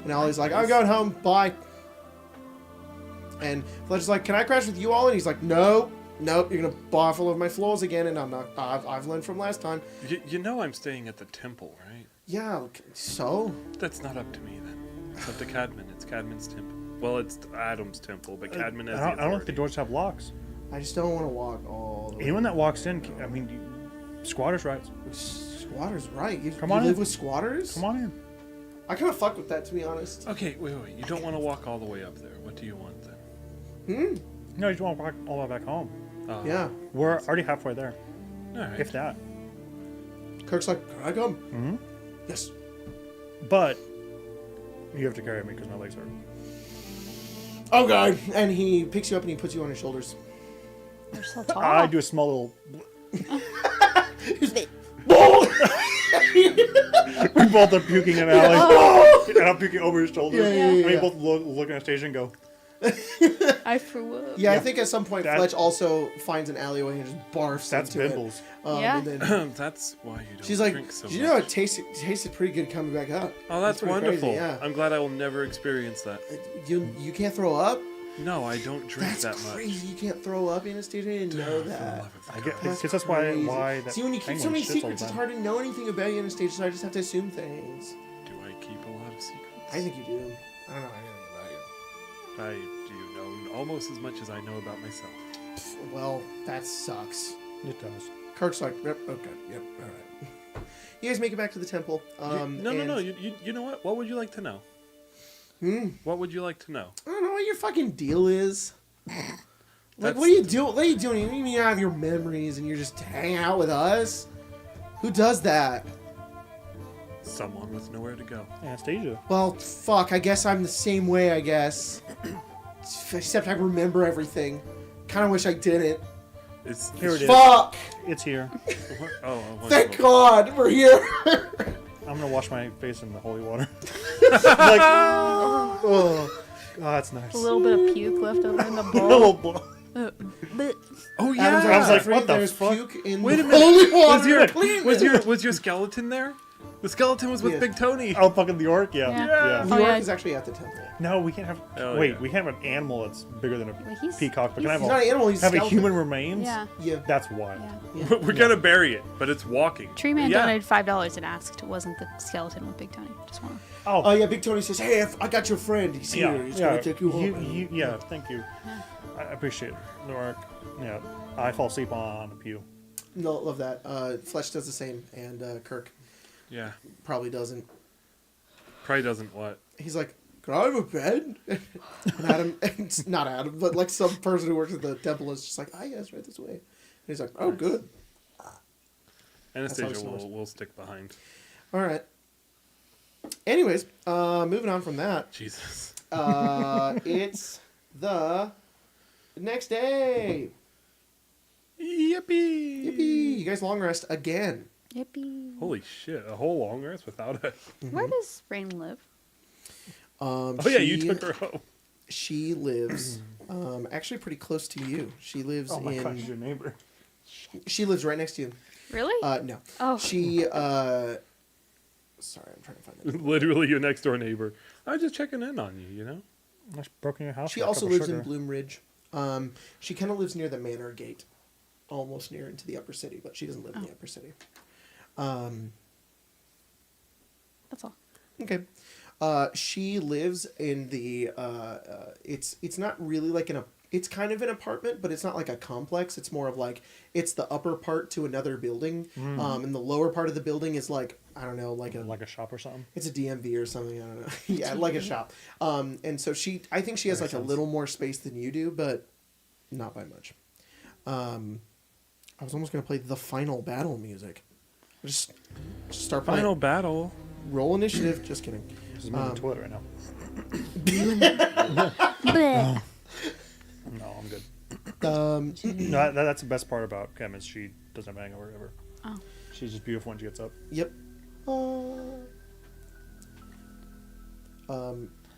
And Ollie's like, I'm going home, bye. And Fletch is like, can I crash with you, Ollie? And he's like, nope, you're going to boffle of my floors again, and I'm not, I've learned from last time. You know I'm staying at the temple, right? Yeah, so? That's not up to me then. It's up to Cadman. It's Cadman's temple. Well, it's Adam's temple, but Cadman has the I don't think authority. the doors have locks. I just don't want to walk all the way. Anyone that walks in, I mean, squatters' rights. Squatters, right. You Come on live in. with squatters? Come on in. I kind of fuck with that, to be honest. Okay, wait. You don't want to walk all the way up there. What do you want then? No, you just want to walk all the way back home. Yeah. We're already halfway there, All right. if that. Kirk's like, can I come? Mm-hmm. Yes. But you have to carry me because my legs hurt. Oh, God. And he picks you up and he puts you on his shoulders. You're so tall. I do a small little. We both are puking in alley, and I'm puking over his shoulder. Yeah. We both look at Anastasia and go, I threw up. Yeah, I think at some point That- Fletch also finds an alleyway and just barfs "That's into Bimbles." it. Yeah. And then That's why you don't she's like, drink so you much. know, it tasted pretty good coming back up. Oh, that's pretty wonderful. crazy, yeah. I'm glad I will never experience that. You can't throw up? No, I don't drink That's that much. crazy. You can't throw up, Anastasia. I didn't know that. I guess that's why that See, when you keep so penguin many shits all the secrets, it's time. hard to know anything about you, Anastasia, so I just have to assume things. Do I keep a lot of secrets? I think you do. I don't know anything about you. Do know almost as much as I know about myself. Well, that sucks. It does. Kirk's like, yep, okay, yep, all right. You guys make it back to the temple. No. and- You know what? What would you like to know? What would you like to know? I don't know what your fucking deal is. Like, That's- what are you doing? What are you doing? You mean you have your memories and you're just hanging out with us? Who does that? Someone with nowhere to go. Anastasia. Well, fuck. I guess I'm the same way. I guess, except I remember everything. Kind of wish I didn't. It's Here it is. Fuck! It's here. Oh, Thank wonderful. God we're here. I'm gonna wash my face in the holy water. Like, oh, that's nice. A little bit of puke left over in the A bowl. little blo- But Oh Adam's yeah. I was like, "Jeffrey, what the there's fuck?" puke in Wait a the minute. holy water. Was your skeleton there? The skeleton was with Yeah. Big Tony. Oh, fucking the orc? Yeah. Yeah. Yeah. New Oh, York yeah. is actually at the temple. No, we can't have. Oh, wait, yeah. we can't have an animal that's bigger than a Well, he's- peacock. But can I He's not an have, animal. He's a have a skeleton. human remains? yeah. Yeah. That's wild. Yeah. We're gonna bury it, but it's walking. Tree Man Yeah. donated $5 and asked, it wasn't the skeleton with Big Tony. Just want to. Oh, Oh yeah, Big Tony says, "Hey, I got your friend. He's here. yeah, He's yeah. gonna take you home." Yeah, thank you. I appreciate it. The orc. Yeah, I fall asleep on a pew. love that. Fletch does the same, and Kirk Yeah. probably doesn't. Probably doesn't what? He's like, "Can I have a bed?" And Adam, it's not Adam, but like some person who works at the temple is just like, "Ah, yes, right this way." And he's like, "Oh, good." Anastasia That's how it will stick behind. All right. Anyways, moving on from that, Jesus. it's the next day. Yippee! Yippee! You guys long rest again. Yippee. Holy shit! A whole long rest without it. Where does Rain live? Oh yeah, you took her home. She lives actually pretty close to you. She lives Oh my in. gosh, your neighbor. She lives right next to you. Really? No. Oh. She. Sorry, I'm trying to find it. Literally your next door neighbor. I'm just checking in on you. You know. I just broke in your house. She for a also cup of lives in sugar. Bloom Ridge. She kind of lives near the Manor Gate, almost near into the upper city, but she doesn't live in the upper city. That's all. Okay. She lives in the. It's not really like it's kind of an apartment, but it's not like a complex. It's more of like it's the upper part to another building, and the lower part of the building is like I don't know, like Like a shop or something. it's a DMV or something. I don't know. Yeah, like a shop. And so I think she has like Makes a sense. little more space than you do, but not by much. I was almost gonna play the final battle music. Just start playing. Final battle. Roll initiative. Just kidding. This is moving the toilet right now. Bleh. No, I'm good. Um, No, that's the best part about Kim is she doesn't have a hangover ever. Oh. She's just beautiful when she gets up. Yep.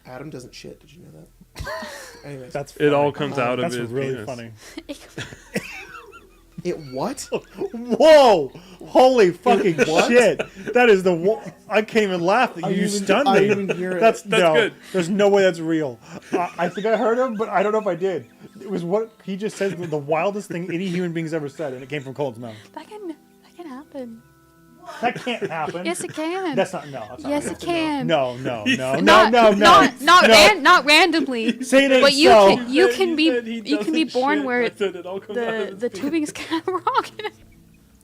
Adam doesn't shit. Did you know that? Anyways, That's It all funny. comes out of That's his really penis. funny. it what? Whoa! Holy fucking shit! That is I can't even laugh. I You even- stunned I me. even hear it. That's no. good. There's no way that's real. I think I heard him, but I don't know if I did. It was what he just said. The wildest thing any human being's ever said, and it came from Cole's mouth. That can happen. That can't happen. Yes, it can. That's not. No. That's not Yes, real. it can. No. No. Not, No. not randomly. Say it ain't But you so. can you can He said he be you can be doesn't born shit. where I said it all comes out of the his tubing's kind of wrong.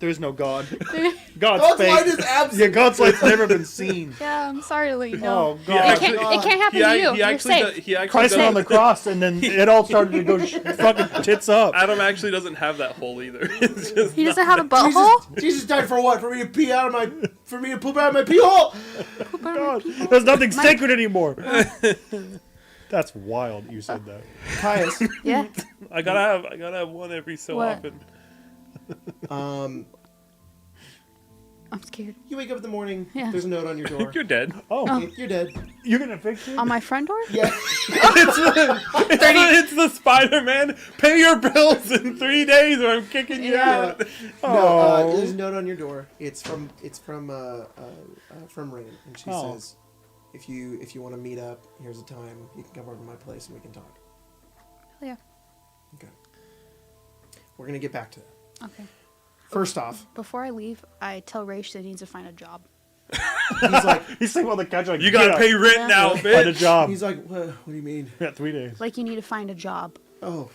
There's no God. Yeah, God's God's fake. light is absent. Yeah, God's light's never been seen. I'm sorry to let you Oh know. He God! It can't happen to you. You're safe. He actually Christ doesn't- on the cross, and then it all started to go fucking tits up. Adam actually doesn't have that hole either. It's just He doesn't have a butthole. Jesus died for what? For me to pee out of my. For me to poop out of my pee hole. God, there's nothing sacred anymore. That's wild. You said that. Caius, Yeah. I gotta have one every so What? often. I'm scared. you wake up in the morning. Yeah. There's a note on your door. You're dead. Oh, You're dead. you're gonna fix it? On my front door? Yeah. It's the Spider-Man. Pay your bills in 3 days, or I'm kicking you Yeah. out. No, there's a note on your door. It's from Rain, and she Oh. says, if you want to meet up, here's a time. You can come over to my place and we can talk. Hell yeah. Okay. We're gonna get back to that. Okay. First off, Before I leave, I tell Raish that he needs to find a job. he's like, He's sleeping on the couch like, You gotta "Get pay up, rent Yeah. now, Find a bitch. job. he's like, what do you mean? Yeah, 3 days. Like you need to find a job. Oh,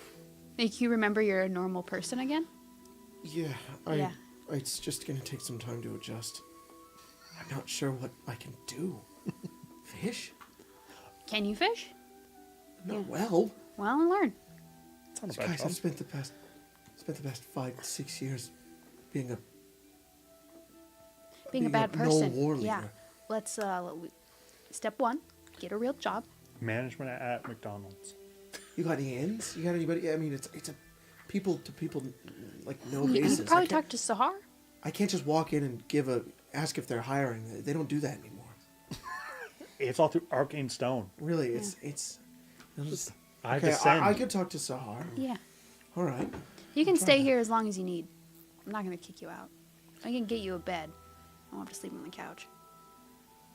Make you remember you're a normal person again. yeah. Yeah. It's just gonna take some time to adjust. I'm not sure what I can do. Fish? Can you fish? Not Yeah. well. Well, and learn. It's not a bad Guys, job. I've spent the past 5-6 years being a Being a Being bad a no person. war Yeah. leader. Let's step 1, get a real job. Management at McDonald's. You got any ends? You got anybody? I mean, it's a people to people like no You basis. could probably I can't- talk to Sahar. I can't just walk in and ask if they're hiring. They don't do that anymore. It's all through arcane stone. Really, it's. I Okay, descend. I could talk to Sahar. Yeah. All right. You can Try stay that. here as long as you need. I'm not going to kick you out. I can get you a bed. I won't have to sleep on the couch.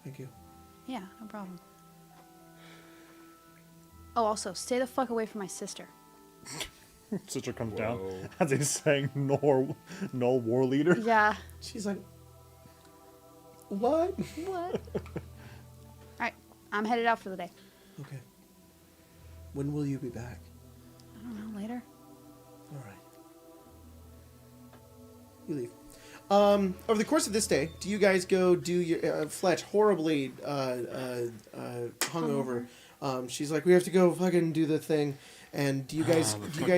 Thank you. Yeah, no problem. Oh, also, stay the fuck away from my sister. Sister comes down Whoa. as he's saying, "No war leader." Yeah. She's like, what? What? Alright, I'm headed out for the day. Okay. When will you be back? I don't know, later. All right. You leave. Over the course of this day, do you guys go do your Fletch horribly hungover? She's like, we have to go fucking do the thing. And do you guys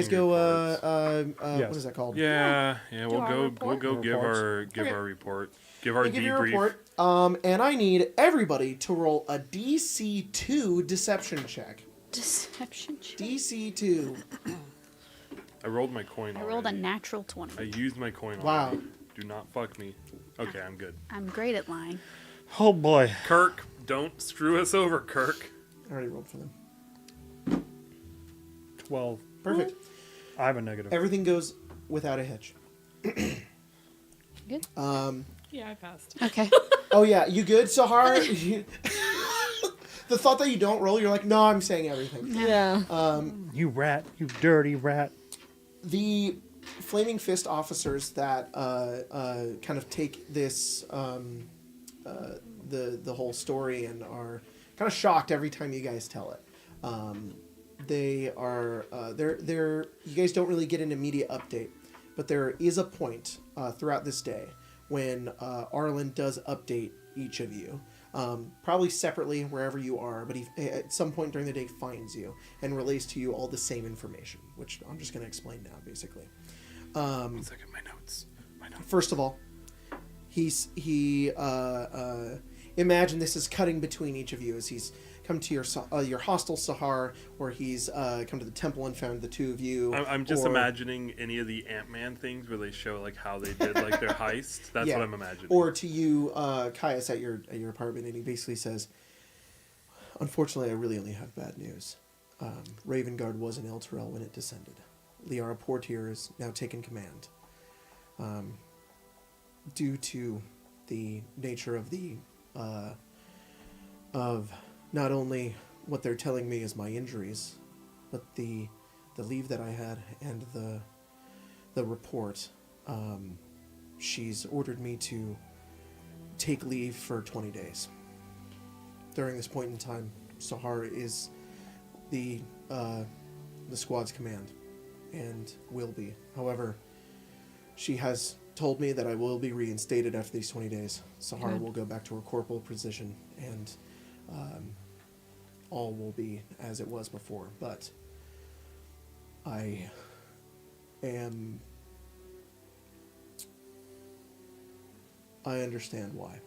go Yes. what is that called? Yeah, Do we'll our go. report? We'll go give Okay. our report. Give our You give your debrief. report. And I need everybody to roll a DC2 deception check. Deception check. DC2. I rolled my coin. I rolled a already. natural 20. I used my coin. Wow. Already. Do not fuck me. Okay, I'm good. I'm great at lying. Oh boy. Kirk, don't screw us over, Kirk. I already rolled for them. 12. Perfect. I have a negative. Everything goes without a hitch. Good. Yeah, I passed. Okay. Oh yeah, you good, Sahar? The thought that you don't roll, you're like, no, I'm saying everything. Yeah. You rat. You dirty rat. The Flaming Fist officers that kind of take this the whole story and are kind of shocked every time you guys tell it. They are they're you guys don't really get an immediate update, but there is a point throughout this day when Arlen does update each of you. Probably separately wherever you are, but he at some point during the day finds you and relays to you all the same information, which I'm just going to explain now, basically. 1 second, my notes. First of all, imagine this is cutting between each of you as he's come to your hostel Sahar, or he's come to the temple and found the two of you. I'm just or- imagining any of the Ant-Man things where they show like how they did like their heist. That's Yeah. what I'm imagining. Or to you, Caius at your apartment, and he basically says, "Unfortunately, I really only have bad news. Ravengard was in El Terrell when it descended. Liara Portier is now taken command. Due to the nature of the of not only what they're telling me is my injuries, but the leave that I had and the report. She's ordered me to take leave for 20 days. During this point in time, Sahar is the squad's command, and will be. However, she has told me that I will be reinstated after these 20 days. Sahar Good. will go back to her corporal position, and all will be as it was before. But I understand why.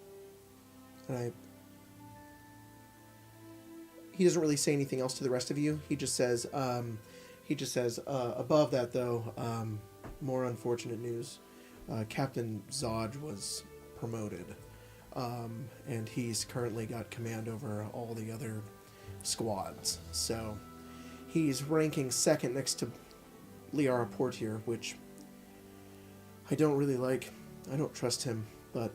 And he doesn't really say anything else to the rest of you. He just says, above that though, more unfortunate news. Captain Zodge was promoted, and he's currently got command over all the other squads. So he's ranking second next to Liara Portier, which I don't really like. I don't trust him, but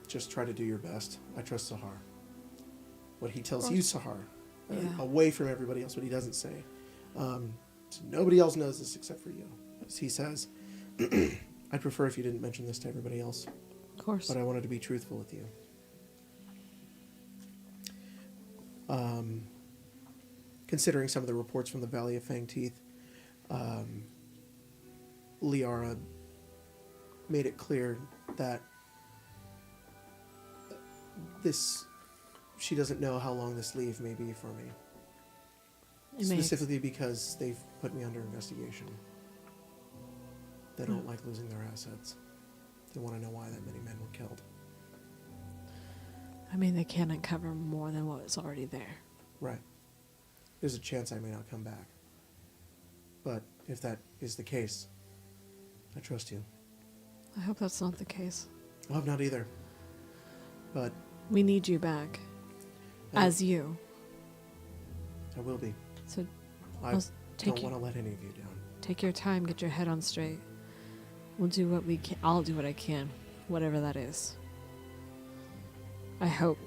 just try to do your best. I trust Sahar. What he tells you, Sahar, Yeah. away from everybody else, what he doesn't say. So nobody else knows this except for you. As he says, I'd prefer if you didn't mention this to everybody else, Of course. but I wanted to be truthful with you. Considering some of the reports from the Valley of Fang Teeth, Liara made it clear that she doesn't know how long this leave may be for me. Specifically because they've put me under investigation. They don't like losing their assets. They want to know why that many men were killed. I mean, they can't uncover more than what was already there. Right. There's a chance I may not come back. But if that is the case, I trust you. I hope that's not the case. I hope not either. But We need you back. I- As you. I will be. So I I'll take don't you- want to let any of you down. take your time, get your head on straight. We'll do what we can. I'll do what I can, whatever that is. I hope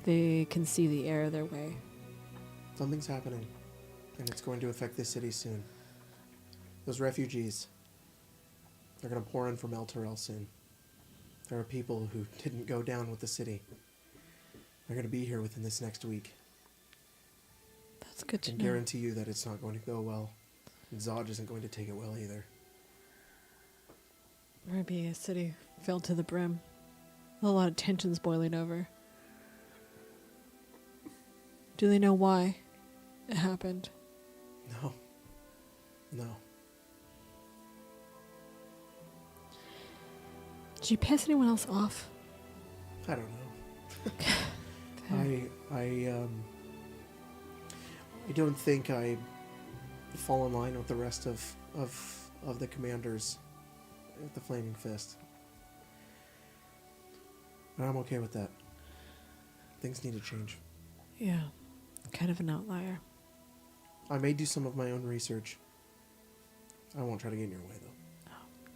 they can see the error their way. Something's happening, and it's going to affect this city soon. Those refugees, they're going to pour in from El Terrell soon. There are people who didn't go down with the city. They're going to be here within this next week. That's good I to can know. guarantee you that it's not going to go well. And Zodge isn't going to take it well either. Maybe a city filled to the brim. A lot of tensions boiling over. Do they know why it happened? No. No. Did you piss anyone else off? I don't know. I don't think I fall in line with the rest of the commanders with the Flaming Fist. But I'm okay with that. Things need to change. Yeah, kind of an outlier. I may do some of my own research. I won't try to get in your way, though.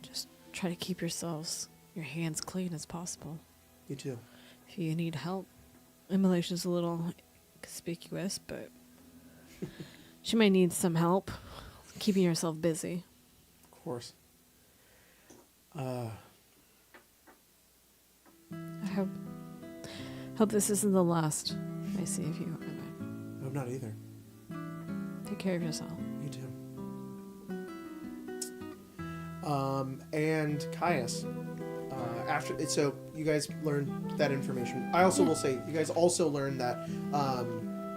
Just try to keep your hands clean as possible. You too. If you need help, Immolation's a little conspicuous, but she might need some help keeping yourself busy. Of course. I hope this isn't the last I see of you. I'm not either. Take care of yourself. You too. And Caius, so you guys learned that information. I also will say, you guys also learned that,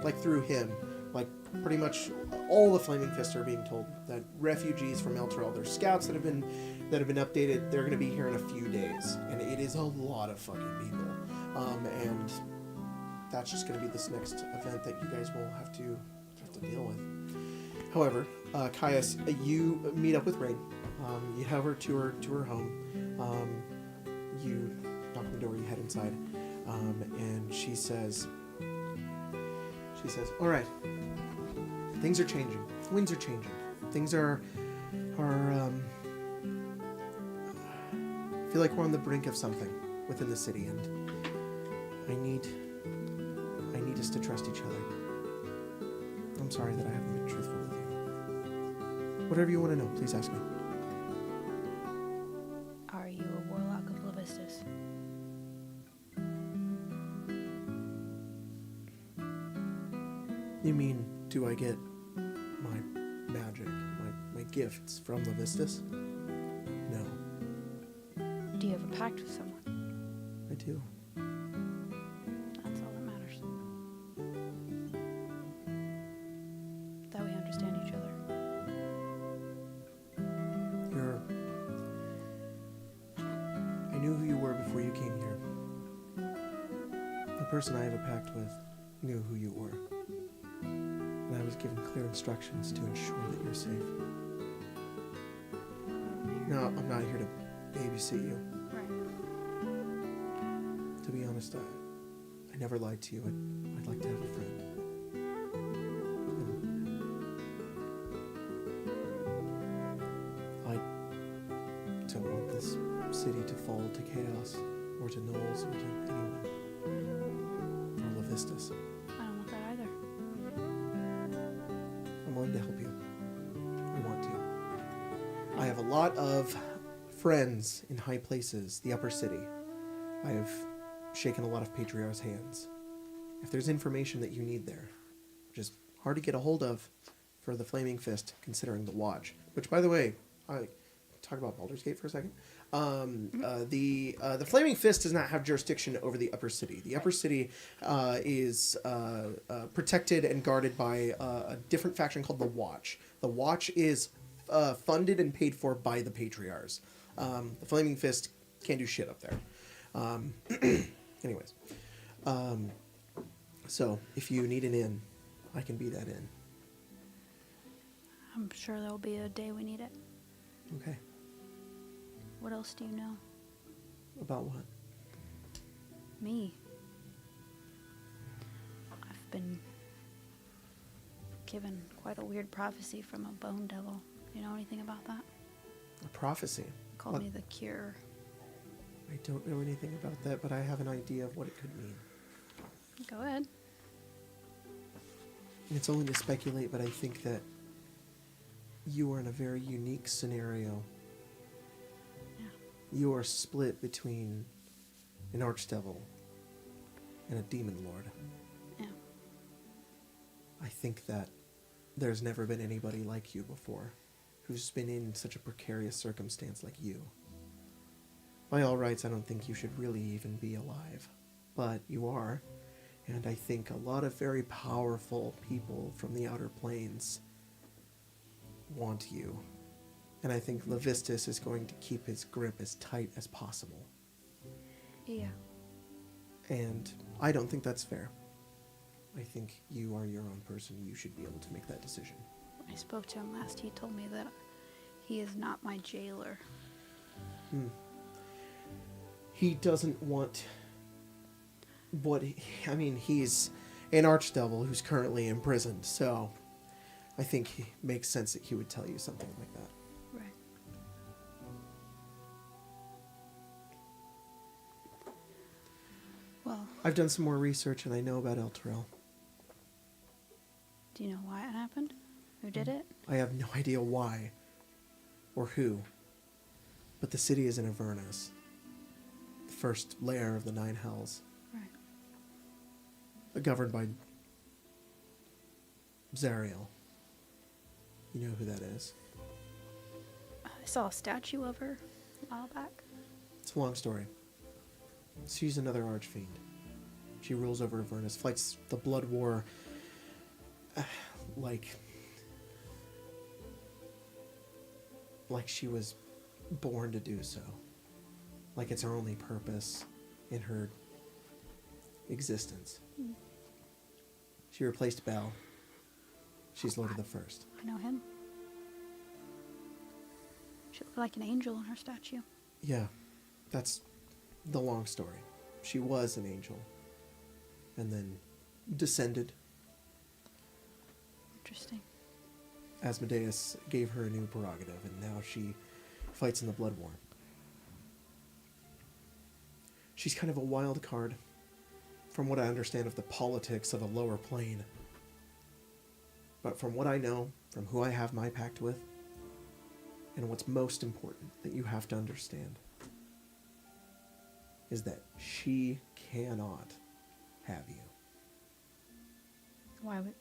like through him, like pretty much all the Flaming Fists are being told that refugees from Elturel, there's scouts that have been updated. They're going to be here in a few days, and it is a lot of fucking people. And that's just going to be this next event that you guys will have to deal with. However, Caius, you meet up with Rain. You have her to her home. You knock on the door. You head inside, and she says, "All right, things are changing. Winds are changing. Things are. I feel like we're on the brink of something within the city, and I need us to trust each other. I'm sorry that I haven't been truthful with you. Whatever you want to know, please ask me." Are you a warlock of Levistus? You mean, do I get my magic, my gifts from Levistus? No, Do you have a pact with someone? I do. That's all that matters. That we understand each other. I knew who you were before you came here. The person I have a pact with knew who you were. And I was given clear instructions to ensure that you're safe. No, I'm not here to babysit you. Right. To be honest, I never lied to you. I'd like to have a friend. I don't want this city to fall to chaos, or to Knowles, or to anyone. Or Levistus. I don't want that either. I'm willing to help you. I want to. I have a lot of friends in high places, the upper city. I have shaken a lot of patriarchs' hands. If there's information that you need there, which is hard to get a hold of for the Flaming Fist, considering the Watch, which, by the way, I talk about Baldur's Gate for a second. The Flaming Fist does not have jurisdiction over the upper city. The upper city is protected and guarded by a different faction called the Watch. The Watch is funded and paid for by the patriarchs. The Flaming Fist can't do shit up there. Anyways, so if you need an inn, I can be that inn. I'm sure there'll be a day we need it. Okay. What else do you know? About what? Me. I've been given quite a weird prophecy from a bone devil. Do you know anything about that? A prophecy? He called What? me the cure. I don't know anything about that, but I have an idea of what it could mean. Go ahead. It's only to speculate, but I think that you are in a very unique scenario. Yeah. You are split between an archdevil and a demon lord. Yeah. I think that there's never been anybody like you before who's been in such a precarious circumstance like you. by all rights, I don't think you should really even be alive. But you are. And I think a lot of very powerful people from the Outer Planes want you. And I think Levistus is going to keep his grip as tight as possible. Yeah. And I don't think that's fair. I think you are your own person. You should be able to make that decision. When I spoke to him last, he told me that he is not my jailer. He doesn't want he's an archdevil who's currently imprisoned, so I think it makes sense that he would tell you something like that. Right. Well, I've done some more research and I know about El Terrell. do you know why it happened? Who did it? I have no idea why or who, but the city is in Avernus, the first lair of the Nine Hells, Right. governed by Zariel. You know who that is. I saw a statue of her a while back. It's a long story. She's another archfiend. She rules over Avernus, fights the Blood War like she was born to do so. Like it's her only purpose in her existence. She replaced Bel. She's Lord of the First. I know him. She looked like an angel in her statue. Yeah, that's the long story. She was an angel and then descended. Interesting. Asmodeus gave her a new prerogative, and now she fights in the Blood War. She's kind of a wild card, from what I understand of the politics of a lower plane. But from what I know, from who I have my pact with, and what's most important that you have to understand, is that she cannot have you. Why would?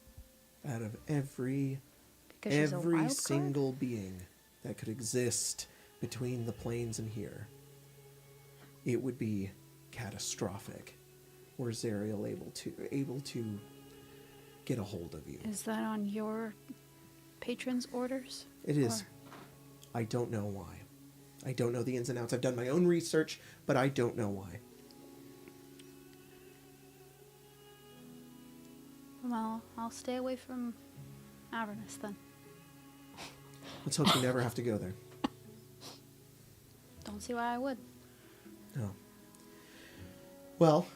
Out of every Because she's a wild card? single being that could exist between the planes and here, it would be catastrophic were Zariel able to get a hold of you. Is that on your patron's orders? It is. Or- I don't know why. I don't know the ins and outs. I've done my own research, but I don't know why. Well, I'll stay away from Avernus then. Let's hope you never have to go there. Don't see why I would. No. Well,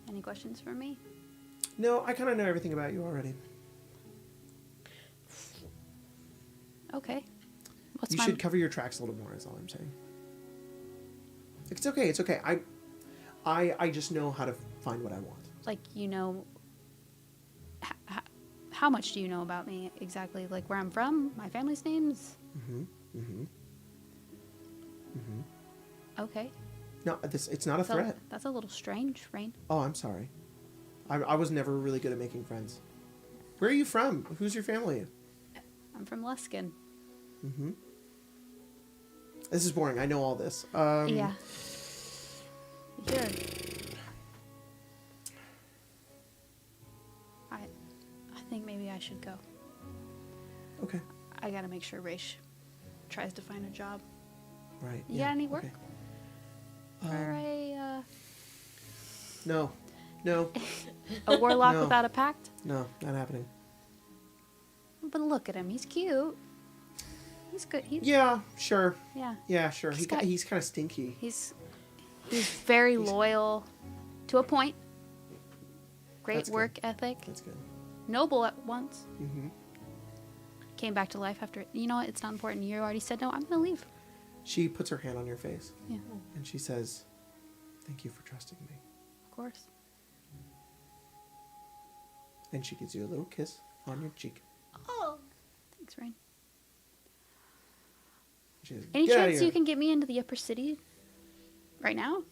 Any questions for me? no, I kind of know everything about you already. Okay. What's You my should cover your tracks a little more, is all I'm saying. It's okay, it's okay. I just know how to find what I want. like, you know, how much do you know about me exactly? Like where I'm from, my family's names? Okay. No, it's not a So threat. that's a little strange, Rain. Oh, I'm sorry. I was never really good at making friends. Where are you from? Who's your family? I'm from Luskin. This is boring. I know all this. Yeah. Here. I think maybe I should go. Okay. I gotta make sure Raish tries to find a job. Right. You yeah, got any work? okay. For a No. No. warlock No. without a pact? No. Not happening. But look at him. He's cute. He's good. Yeah. Sure. Yeah. Yeah. Sure. He's got- He's kind of stinky. He's very loyal to a point. Great That's good. work ethic. That's good. Noble at once. Mm-hmm. Came back to life after. You know what? It's not important. You already said no. I'm gonna leave. She puts her hand on your face Yeah. and she says, "Thank you for trusting me." Of course. And she gives you a little kiss on your cheek. Oh. Thanks, Rain. She says, Any "Get outta chance here." you can get me into the upper city right now?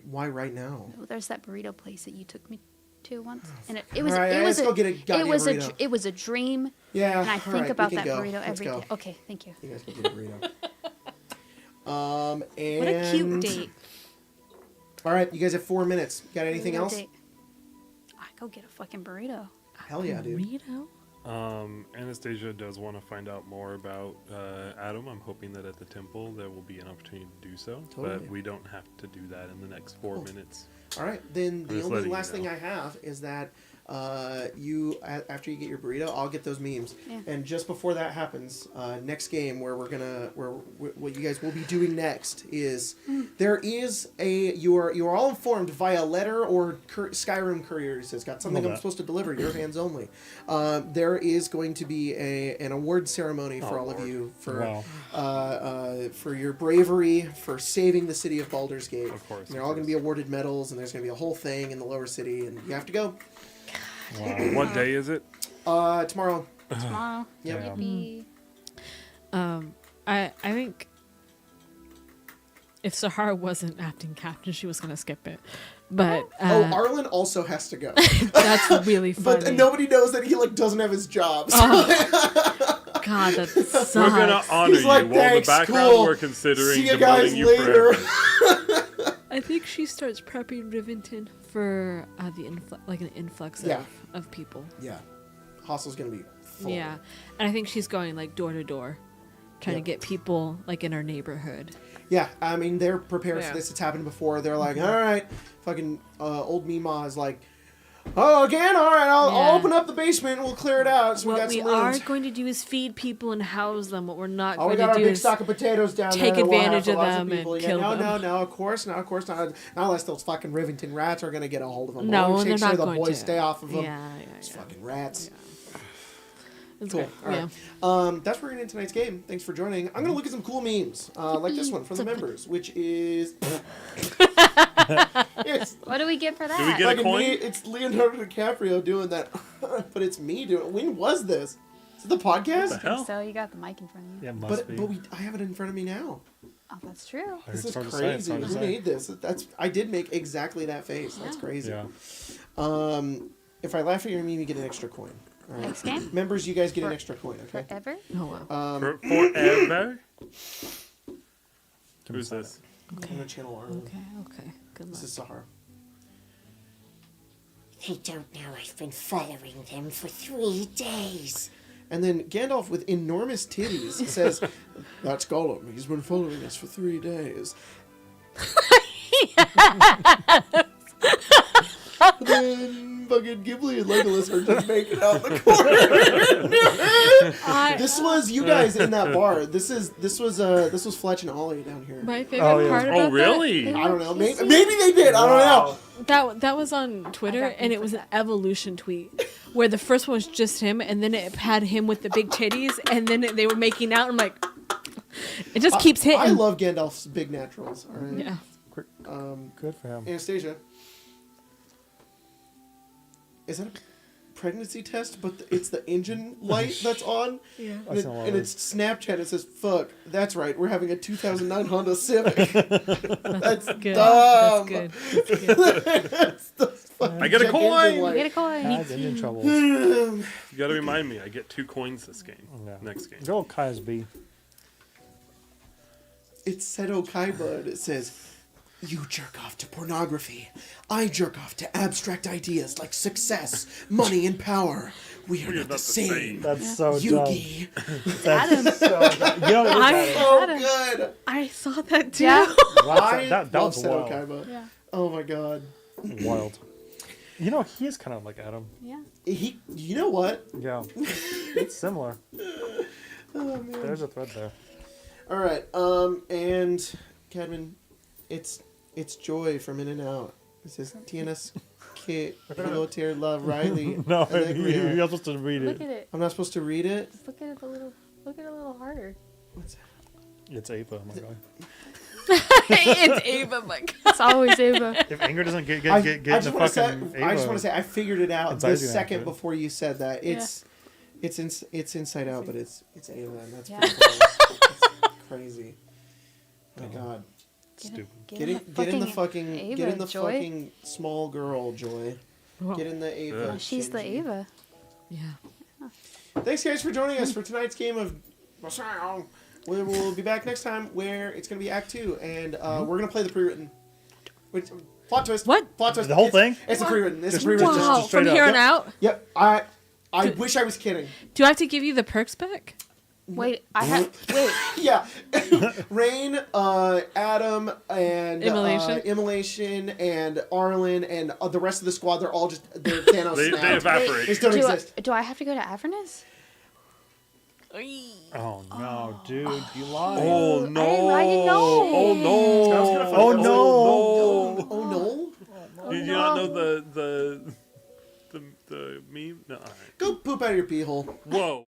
Why right now? There's that burrito place that you took me to once, and it was All right, it was let's go get a goddamn burrito. it was a dream, Yeah. and I all think right, we about can that go. burrito Let's every go. day. Okay, thank you. You guys can get a burrito. And What a cute date. All right, you guys have 4 minutes. Got anything else? I go get a fucking burrito. Hell yeah, dude. Burrito? Anastasia does want to find out more about Adam. I'm hoping that at the temple there will be an opportunity to do so, Totally. but we don't have to do that in the next 4 minutes. All right, then the just only letting you last thing know. I have is that after you get your burrito, I'll get those memes. Yeah. And just before that happens, next game what you guys will be doing next is there is you are all informed via letter or Skyrim courier. He says, got something Love I'm that. supposed to deliver. Your hands only. There is going to be an award ceremony for all of you for for your bravery for saving the city of Baldur's Gate. Of course, And they're of all going to course. be awarded medals, and there's going to be a whole thing in the lower city, and you have to go. What day is it? Tomorrow. Tomorrow. Yep. Yeah. Yippee. I think if Sahara wasn't acting captain, she was gonna skip it. But Arlen also has to go, that's really funny. but nobody knows that he doesn't have his job. So God, that sucks. We're gonna honor He's you. like, While in the "Thanks, background, cool. we're considering See you guys demoting you later. forever. I think she starts prepping Rivington for an influx Yeah. of people. Yeah, hostle's gonna be full. Yeah, and I think she's going like door to door, trying Yeah. to get people like in our neighborhood. Yeah, I mean they're prepared Yeah. for this. It's happened before. They're like, all right, fucking old Mima is like, oh again, all right, I'll Yeah. open up the basement and we'll clear it out. So we What got we some are rooms. going to do is feed people and house them. What we're not Oh, we going got to our do big is stock of potatoes down take there. that we'll have advantage for of lots them and people. kill no, them. No, of course not. Not unless those fucking Rivington rats are gonna get a hold of them. No, We'll they're make sure not the going boys to. stay off of them. Yeah. Those fucking rats. It's Cool. good. All right. That's where we're going to end tonight's game. Thanks for joining. I'm going to look at some cool memes, like this one from the members, which is it's What do we get for that? Do we get- like a coin? it's Leonardo DiCaprio doing that, but it's me doing it. When was this? Is it the podcast? What the hell? So you got the mic in front of you. Yeah, it must be. But I have it in front of me now. Oh, that's true. This It's is hard to say, it's crazy. hard to Who say. made this? I did make exactly that face. That's crazy. Yeah. If I laugh at your meme, you get an extra coin. All right. Next game? Members, you guys get an extra coin. Okay. Forever? Oh wow. Forever? Who's this? I'm gonna channel Arlen. Okay. Good luck. This is Sahar. They don't know I've been following them for 3 days. And then Gandalf with enormous titties says, "That's Gollum. He's been following us for 3 days." And then fucking Ghibli and Legolas are just making out in the corner. This was you guys in that bar. This was Fletch and Ollie down here. My favorite yeah. part about Oh, really? I don't know. Maybe they did. I don't know. that was on Twitter, I got and it beef was with an that. evolution tweet where the first one was just him, and then it had him with the big titties, and then they were making out. I'm like, it just keeps hitting. I love Gandalf's big naturals. All right. Yeah. Good for him. Anastasia, is that a pregnancy test? But it's the engine light that's on. Yeah. And, and it's Snapchat. It says, "Fuck, that's right. We're having a 2009 Honda Civic." That's Good. dumb. That's good. That's good. That's the fucking I get a check coin! engine You light. get a coin. Dad's in trouble. You gotta remind me, I get 2 coins this game. Yeah. Next game. Go Kai's B. It's Seto Kaiba, and it says, "You jerk off to pornography. I jerk off to abstract ideas like success, money, and power. We are not the same. That's so Yugi." That's so dumb. You know, So Adam. good. I saw that too. Yeah. I that love was Seto wild. Kaiba. Yeah. Oh my god. Wild. You know, he is kind of like Adam. Yeah. You know what? Yeah. It's similar. Oh man. There's a thread there. All right. And Cadman, it's Joy from In and Out. It says Tienes que pilotear la Riley. No, Alegria." you're not supposed to read Look it. at it. I'm not supposed to read it. Look at it a little. Look at it a little harder. What's that? It's Ava, my guy. It's Ava, my God. It's always Ava. If anger doesn't get I in just the want to say, fucking I just Ava, want to say, I figured it out It's the Ivy second Actor. before you said that. It's Inside Out, but it's Ava, and that's Yeah. pretty cool. It's crazy. My God. stupid. Get in the fucking Ava, get in the Joy. fucking small girl, Joy. Get in the Ava. Oh, she's the Shinji. Ava. Yeah. Thanks guys for joining us for tonight's game of we'll be back next time where it's going to be Act 2, and we're going to play the pre-written. Which, plot twist. What? Plot twist. The whole thing? It's a pre-written. It's a Just- pre-written. Wow, just straight from up. here on Yep. out? Yep. I wish I was kidding. Do I have to give you the perks back? Wait, I have. Wait. Yeah. Rain, Adam, and Immolation? Immolation, and Arlen, and the rest of the squad, they're all just, they're Thanos They snapped. They evaporate. just don't exist. Do I have to go to Avernus? Oh no, dude, you lied. Oh no! I didn't know. Oh no! That was kinda funny. Oh, That was no. like, oh no. Did you not know the meme? No. All right. Go poop out of your pee hole. Whoa.